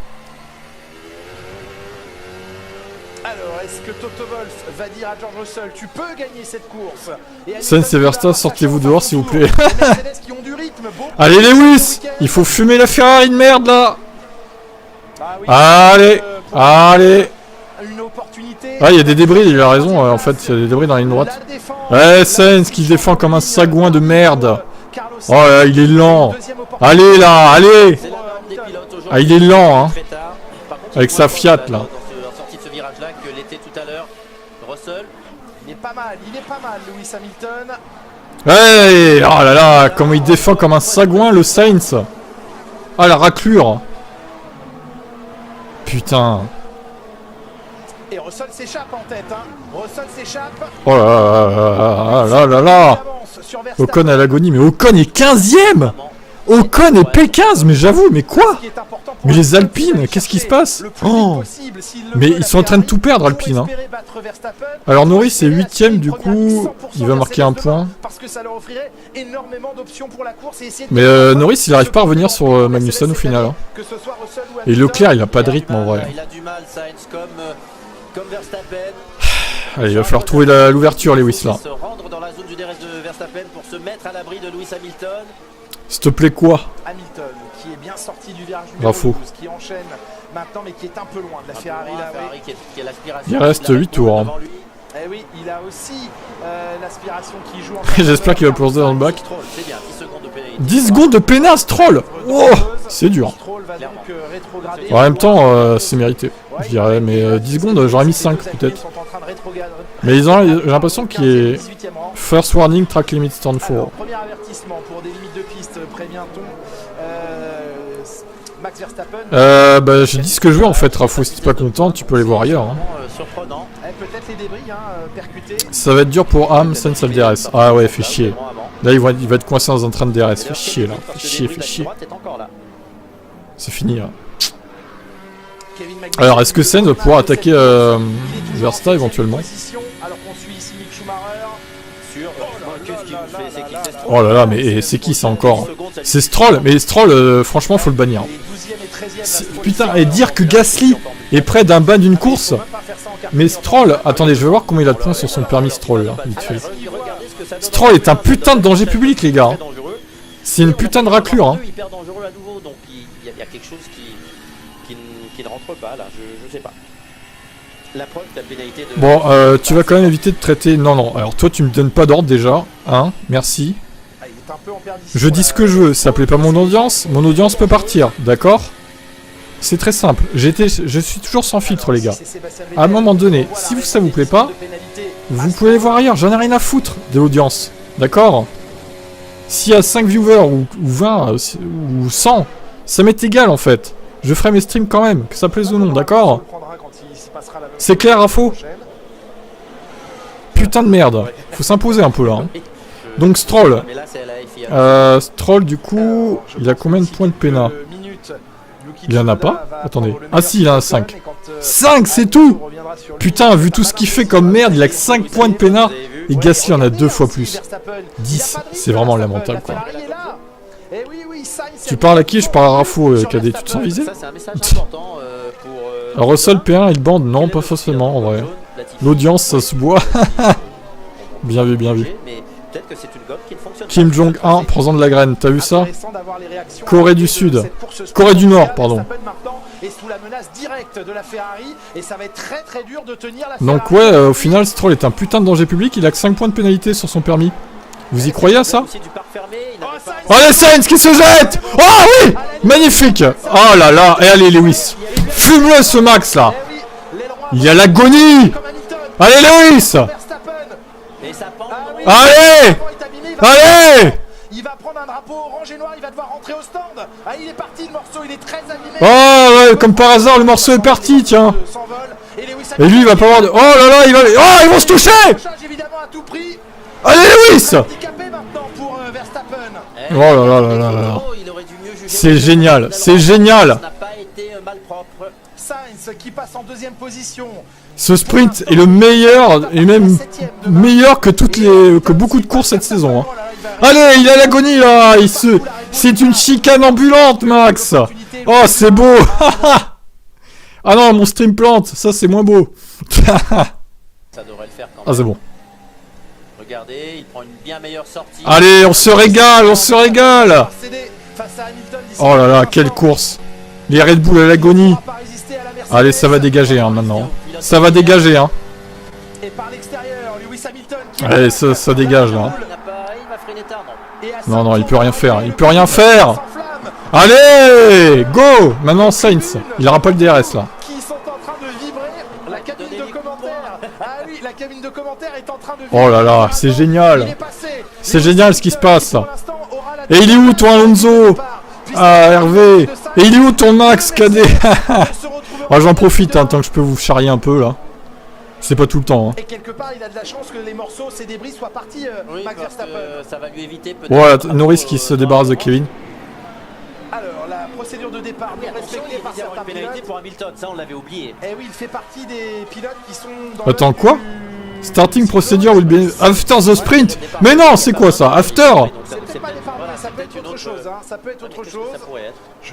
Alors, est-ce que Toto Wolff va dire à George Russell, tu peux gagner cette course? Sainz et Verstappen, sortez-vous dehors s'il vous plaît. Allez Lewis, il faut fumer la Ferrari de merde là. Allez, allez. Ah, il y a des débris, il a raison, en fait, il y a des débris dans la ligne droite. Ouais, Sainz qui défend comme un sagouin de merde. Oh là, il est lent. Allez là, allez. Ah, il est lent, hein. Avec sa Fiat là. Il est pas mal, Lewis Hamilton. Hey, oh là là, comment il défend comme un sagouin le Sainz. Ah la raclure. Putain. Et Russell s'échappe en tête, hein. Russell s'échappe. Oh là là là là là. Ocon à l'agonie, mais Ocon est 15ème. Ocon est P15, mais j'avoue, mais quoi? Mais les Alpines, qu'est-ce qui se passe? Oh. Mais ils sont en train de tout perdre, Alpine. Hein. Alors Norris est 8ème, du coup, il va marquer un point. Mais Norris, il n'arrive pas à revenir sur Magnussen au final. Hein. Et Leclerc, il a pas de rythme en vrai. Allez, il va falloir trouver l'ouverture, Lewis, là. S'il te plaît, quoi? Hamilton, qui est bien sorti du virage numéro 12, qui enchaîne maintenant, mais qui est un peu loin de la Ferrari là. Il reste 8 tours. Hein. Eh oui, il a aussi l'aspiration qui joue. J'espère qu'il va poser dans le bac. 10 secondes de pénasse, troll. Oh, c'est dur. En même temps, c'est mérité, je dirais. Mais 10 secondes, j'aurais mis 5 peut-être. Mais ils ont, j'ai l'impression qu'il est first warning, track limit stand for. Premier avertissement pour des limites de piste, prévient-on. Max Verstappen. Bah j'ai dit ce que je veux en fait, Rafo, si t'es pas content, tu peux aller voir ailleurs. Hein. Surprenant. Peut-être les débris percutés. Ça va être dur pour Ham, Sainz le DRS. Ah ouais, fait chier. Là il va être coincé dans un train de DRS, fait chier là, fait chier. C'est fini là. Alors est-ce que Sainz va pouvoir attaquer Verstappen éventuellement? ici Mick Schumacher. Oh là là, mais c'est qui ça encore? C'est Stroll, mais Stroll, franchement, faut le bannir. Putain, et dire que Gasly est près d'un ban d'une course. Mais Stroll, attendez, je vais voir combien il a de points sur son permis Stroll, là, vite fait. Stroll est un putain de danger public, les gars. C'est une putain de raclure, hein. Hyper dangereux à nouveau, donc il y a quelque chose qui ne rentre pas, là, je sais pas. La preuve, la pénalité de... Bon, tu vas quand même éviter de traiter... Non, non, alors toi tu me donnes pas d'ordre déjà, hein, merci. Je dis ce que je veux, ça plaît pas mon audience peut partir, d'accord? C'est très simple, je suis toujours sans filtre les gars. À un moment donné, si ça vous plaît pas, vous pouvez aller voir ailleurs, j'en ai rien à foutre de l'audience, d'accord? S'il y a 5 viewers ou 20 ou 100, ça m'est égal en fait. Je ferai mes streams quand même, que ça plaise ou non, d'accord? C'est clair à faux? Putain de merde, faut s'imposer un peu là. Hein. Donc Stroll. Stroll du coup, il a combien de points de pénal? Il en a pas? Attendez. Ah si, il en a 5. 5 c'est tout! Putain, vu tout ce qu'il fait comme merde, il a que 5 points de pénal. Et Gasly en a 2 fois plus. 10, c'est vraiment lamentable quoi. Tu parles à qui? Je parle à Rafo, Cadet, tu te sens visé? Alors Russell P1, il bande? Non, pas forcément en vrai. L'audience, ça se boit. Bien vu, bien vu. Kim Jong-un, prends-en de la graine, t'as vu ça? Corée du Sud. Corée du Nord, pardon. Donc ouais, au final, Stroll est un putain de danger public, il a que 5 points de pénalité sur son permis. Vous y croyez à ça? Allez Sainz qui se jette! Oh oui! Magnifique! Oh là là! Et allez Lewis! Fume-le ce Max là! Il y a l'agonie! Allez Lewis! Allez! Allez! Il va prendre un drapeau orange et noir, il va devoir rentrer au stand. Ah, il est parti le morceau, il est très abîmé. Oh ouais, comme par hasard le morceau est parti, tiens. Et lui il va pas avoir de... Oh là là, il va... Oh, ils vont se toucher! Allez Lewis! Oh là là là là là. C'est génial, c'est génial. Sainz qui passe en deuxième position. Ce sprint est le meilleur, et même meilleur que beaucoup de courses cette saison. Hein. Allez, il a l'agonie là, c'est une chicane ambulante, Max. Oh, c'est beau. Ah non, mon stream plante, ça c'est moins beau. Ça devrait le faire quand même. Ah, c'est bon. Regardez, il prend une bien meilleure sortie. Allez, on se régale, on se régale. Oh là là, quelle course. Les Red Bull à l'agonie. Allez, ça va dégager hein, maintenant. Ça va dégager hein. Allez, ça dégage là. Non, non, il peut rien faire. Il peut rien faire. Allez, go. Maintenant Sainz. Il aura pas le DRS là. Oh là là, c'est génial. C'est génial ce qui se passe. Et il est où toi Alonso? Ah Hervé. Et il est où ton Max Cadet? Oh, j'en profite hein, tant que je peux vous charrier un peu là. C'est pas tout le temps. Hein. Et quelque part, il a de la chance que les morceaux, ces débris soient partis. Max Verstappen. Ça va lui éviter peut-être. Voilà, Norris qui se débarrasse de Kevin. Alors, la procédure de départ non respectée par certains pénalité pour Hamilton, ça on l'avait oublié. Eh oui, il fait partie des pilotes qui sont dans Attends, quoi? Starting procedure will be after the sprint. Mais non, c'est quoi ça? After? C'est pas des phares, ça peut être autre chose. Hein. Ça peut être autre chose.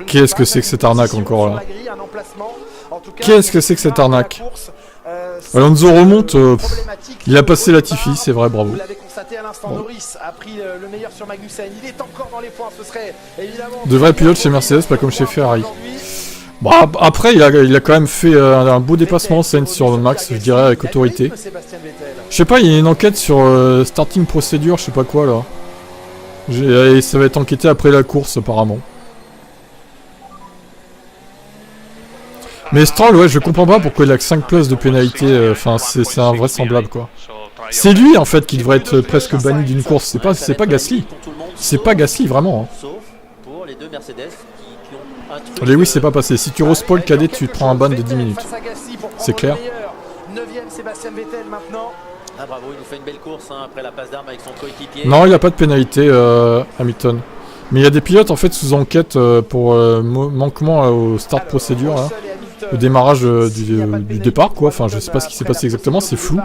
Qu'est-ce que c'est que cette arnaque encore là? Qu'est-ce que c'est que cette arnaque? Alonso remonte, il a passé Latifi, c'est vrai, bravo. Vous l'avez constaté à l'instant, Norris a pris le meilleur sur Magnussen. Il est encore dans les points, ce serait évidemment... De vrais pilotes chez Mercedes, pas comme chez Ferrari. Bon, après, il a quand même fait un beau dépassement Sainz sur Max, je dirais, avec autorité. Je sais pas, il y a une enquête sur starting procedure, je sais pas quoi là. Et ça va être enquêté après la course apparemment. Mais Stroll, ouais, je comprends pas pourquoi il a que 5 places de pénalité, enfin c'est invraisemblable quoi. C'est lui en fait qui devrait être presque banni d'une course, c'est pas Gasly. C'est pas Gasly vraiment. Hein. Lewis c'est pas passé, si tu respawn Cadet tu te prends un ban de 10 minutes. C'est clair. 9ème Sébastien Vettel maintenant. Ah bravo, il nous fait une belle course hein, après la passe d'armes avec son coéquipier. Non, il a pas de pénalité Hamilton. Mais il y a des pilotes en fait sous enquête pour manquement au start procédure, hein, au démarrage du départ quoi. Enfin, je sais pas ce qui s'est passé exactement, c'est flou.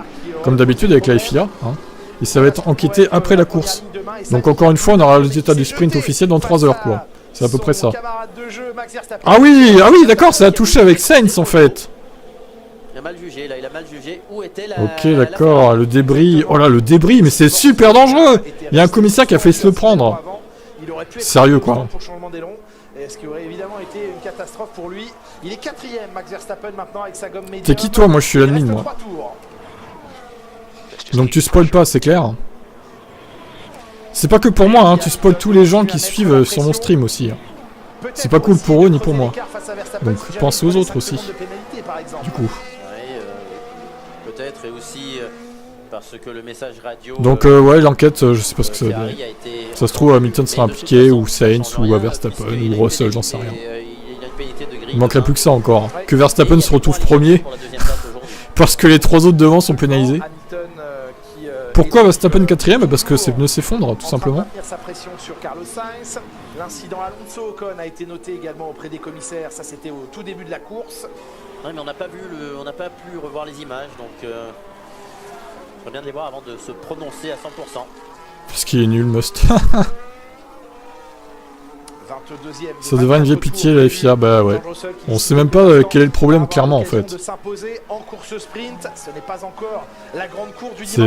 comme d'habitude avec la FIA. Hein. Et ça va être enquêté après la course. Donc encore une fois, on aura le résultat du sprint officiel dans 3 heures, quoi. C'est à peu près ça. Ah oui, d'accord, ça a touché avec Sainz en fait. Il a mal jugé, là, il a mal jugé. Où était la... Ok, d'accord, le débris. Oh là, le débris, mais c'est super dangereux. Il y a un commissaire qui a failli se le prendre. Sérieux, quoi. Ce qui aurait évidemment été une catastrophe pour lui. Il est 4ème, Max Verstappen maintenant avec sa gomme médium. T'es qui toi? Moi je suis l'admin, moi. Donc tu spoil pas, c'est clair. C'est pas que pour moi, hein, tu spoil tous les gens qui suivent sur mon stream aussi. Hein. C'est pas cool pour eux ni pour moi. Donc pense aux autres aussi. Du coup. Peut-être et aussi parce que le message radio. Donc ouais, l'enquête, je sais pas ce que ça veut dire. Ça se trouve, Hamilton sera impliqué, ou Sainz, ou Verstappen, ou Russell, j'en sais rien. Il manquerait plus que ça encore. Que Verstappen se retrouve premier, parce que les 3 autres devant sont pénalisés. Pourquoi Verstappen 4ème? Parce que ses pneus s'effondrent, tout simplement. L'incident Alonso Ocon a été noté également auprès des commissaires, ça c'était au tout début de la course. Non mais on n'a pas pu revoir les images, donc j'aimerais bien de les voir avant de se prononcer à 100%. Parce qu'il est nul, Must. Ça devrait une vieille pitié la FIA, bah ouais. On sait même pas quel est le problème clairement en fait.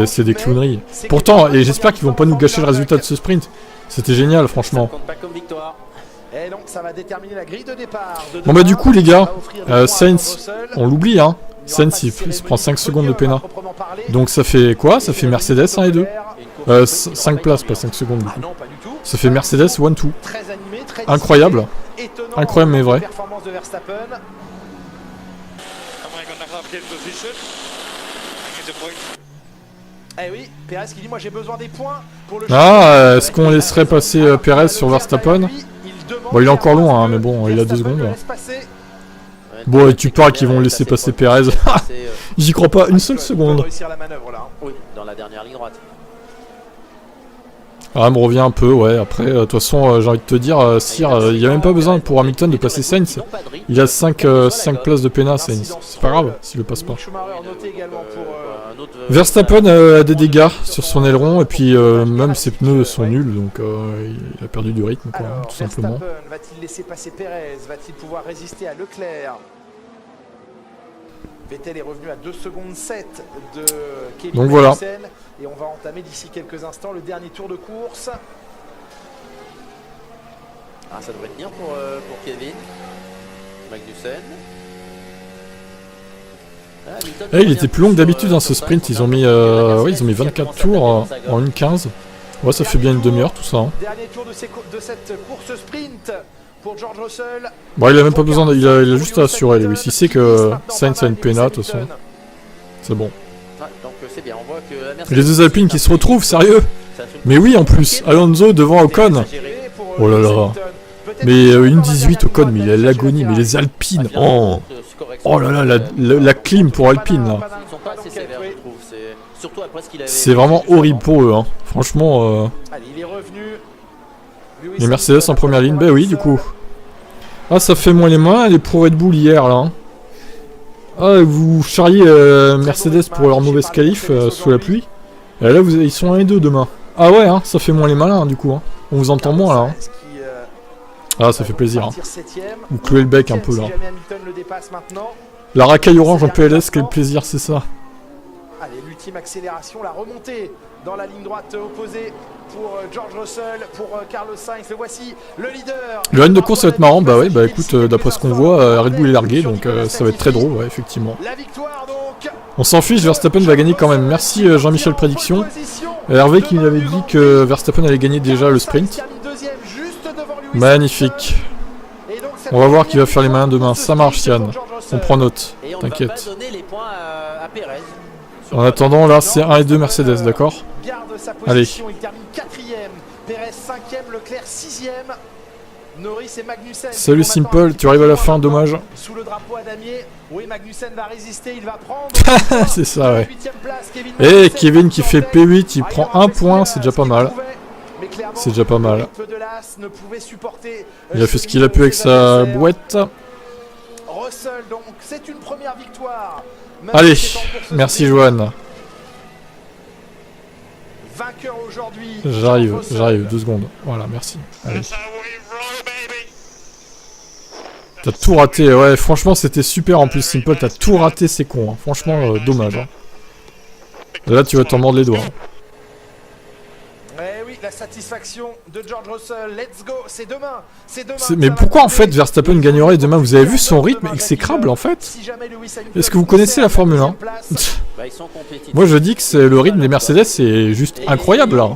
C'est des clowneries. Pourtant, et j'espère qu'ils vont pas nous gâcher le résultat de ce sprint. C'était génial franchement. Bon bah du coup les gars, Sainz, on l'oublie hein. Sainz il se prend 5 secondes de pénal. Donc ça fait quoi? Ça fait Mercedes 1 et 2. 5 places, pas 5 secondes du coup. Ça fait Mercedes 1-2. Incroyable. Incroyable mais vrai. Eh oui, Perez qui dit moi j'ai besoin des points pour le. Ah, est-ce qu'on laisserait passer Perez sur Verstappen? Bon, il est encore loin, hein, mais bon, il a 2 secondes. Bon, et tu parles qu'ils vont laisser passer Perez. J'y crois pas une seule seconde. Oui, dans la dernière ligne droite. Ah, me revient un peu, ouais. Après, de toute façon, j'ai envie de te dire, Sire, il n'y a même pas besoin pour Hamilton de passer Sainz. Il a 5 places de pénal, Sainz. C'est pas grave s'il le passe pas. Verstappen a des dégâts sur son aileron, et puis même ses pneus sont nuls, donc il a perdu du rythme, quoi, tout simplement. Va-t-il laisser passer Perez? Va-t-il pouvoir résister à Leclerc? Vettel est revenu à 2 secondes 7 de Kevin donc voilà. Magnussen, et on va entamer d'ici quelques instants le dernier tour de course. Ah, ça devrait tenir pour Kevin Magnussen. Ah, il était plus long que d'habitude dans ce sprint, ils ont mis 24 tours en 1:15. Ouais, ça fait bien une demi-heure tout ça. Hein. Dernier tour de cette course sprint pour George Russell. Bon, il a même pas besoin, il a juste à assurer lui. S'il sait que Sainz a une pénale, de toute façon, c'est bon. Donc c'est bien, on voit que Les 2 Alpines qui se retrouvent, sérieux? Mais oui, en plus, Alonso devant Ocon. Oh là là. Mais 1:18 Ocon, mais il a l'agonie, mais les Alpines, oh là là, la clim pour Alpine là. C'est vraiment horrible pour eux, hein. Franchement. Les Mercedes en première ligne, bah oui, du coup. Ah, ça fait moins les mains, les pro Red Bull hier là. Hein. Ah, vous charriez Mercedes pour leur mauvaise qualif sous la pluie. Et là, ils sont 1 et 2 demain. Ah ouais, hein, ça fait moins les malins, du coup. Hein. On vous entend moins là. Hein. Ah, ça fait plaisir. Hein. Vous clouez le bec un peu là. La racaille orange en PLS, quel plaisir, c'est ça. Allez, l'ultime accélération, la remontée dans la ligne droite opposée pour George Russell, pour Carlos Sainz. Le voici, le leader. Le run de course ça va être marrant, bah ouais, bah écoute, d'après ce qu'on voit, Red Bull est largué, donc ça va être très drôle, ouais, effectivement. On s'en fiche, Verstappen va gagner quand même. Merci Jean-Michel Prédiction. Hervé qui m'avait dit que Verstappen allait gagner déjà le sprint. Magnifique. On va voir qui va faire les malins demain. Ça marche, Yann. On prend note. T'inquiète. En attendant, là, c'est 1 et 2 Mercedes, d'accord? Allez. Il termine 4ème. Perez 5ème, Leclerc 6ème. Norris et Magnussen. Salut Simple, tu arrives à la fin, dommage. Sous le drapeau à damier. Oui, Magnussen va résister, il va prendre. C'est ça, ouais. Et Kevin qui fait P8, il prend 1 point, c'est déjà pas mal. C'est déjà pas mal. Il a fait ce qu'il a pu avec sa boîte. Russell, donc, c'est une première victoire. Allez, merci Johan. Vainqueur aujourd'hui. J'arrive, 2 secondes. Voilà, merci. Allez. T'as tout raté, ouais, franchement c'était super en plus, Simple, t'as tout raté, c'est con, hein. Franchement, dommage. Hein. Là tu vas t'en mordre les doigts. Hein. Eh oui, la satisfaction de George Russell, let's go, c'est demain, Mais pourquoi en fait Verstappen gagnerait demain? Vous avez vu son rythme exécrable en fait? Est-ce que vous connaissez la Formule 1? Moi je dis que le rythme des Mercedes c'est juste incroyable là.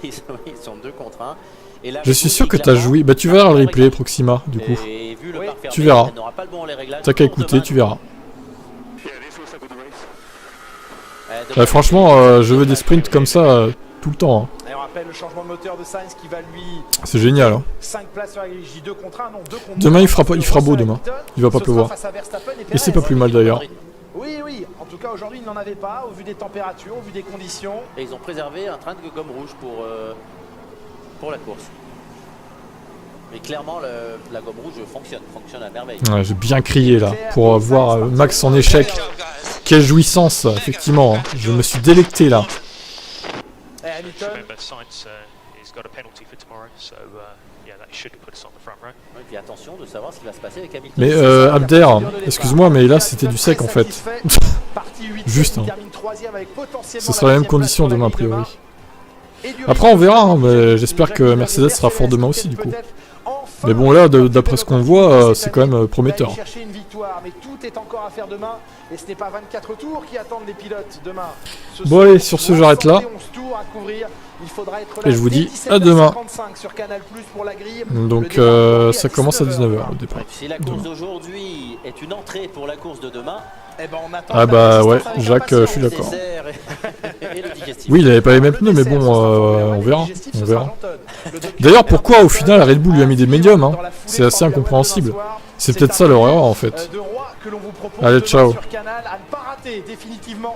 Ils sont 2 contre 1. Je suis sûr que t'as joué. Bah tu verras le replay Proxima du coup. Tu verras. T'as qu'à écouter, tu verras. Franchement, je veux des sprints comme ça tout le temps. Hein. Et on rappelle le changement de moteur de Sainz qui va lui. C'est génial. Hein. 5 places sur la grille, 2 contre 1, non, 2 contre 2. Demain il fera beau demain. Il va pas pleuvoir. Et c'est pas plus mal d'ailleurs. Oui, oui, en tout cas aujourd'hui il n'en avait pas, au vu des températures, au vu des conditions. Et ils ont préservé un train de gomme rouge pour la course. Mais clairement la gomme rouge fonctionne à merveille. Ouais, j'ai bien crié là pour voir Max en échec. Quelle jouissance, effectivement. Hein. Je me suis délecté là. Et Hamilton. Et puis attention de savoir ce qui va se passer avec Hamilton. Mais Abder, excuse-moi, mais là c'était du sec en fait. Juste. Hein. Ce sera la même condition demain a priori. Après on verra, hein, mais j'espère que Mercedes sera fort demain aussi du coup. Mais bon là, d'après ce qu'on voit, c'est quand même prometteur. Chercher une victoire, mais tout est encore à faire demain, et ce n'est pas 24 tours qui attendent les pilotes demain. Bon allez, sur ce j'arrête là. Et je vous dis à demain. Donc ça commence à 19h au départ. Si la course d'aujourd'hui est une entrée pour la course de demain, ah bah ouais, Jacques, je suis d'accord. Oui, il avait pas les mêmes pneus, mais bon, on verra. D'ailleurs, pourquoi au final Red Bull lui a mis des médiums, hein? C'est assez incompréhensible. C'est peut-être ça leur erreur en fait. Allez, ciao. À ne pas rater définitivement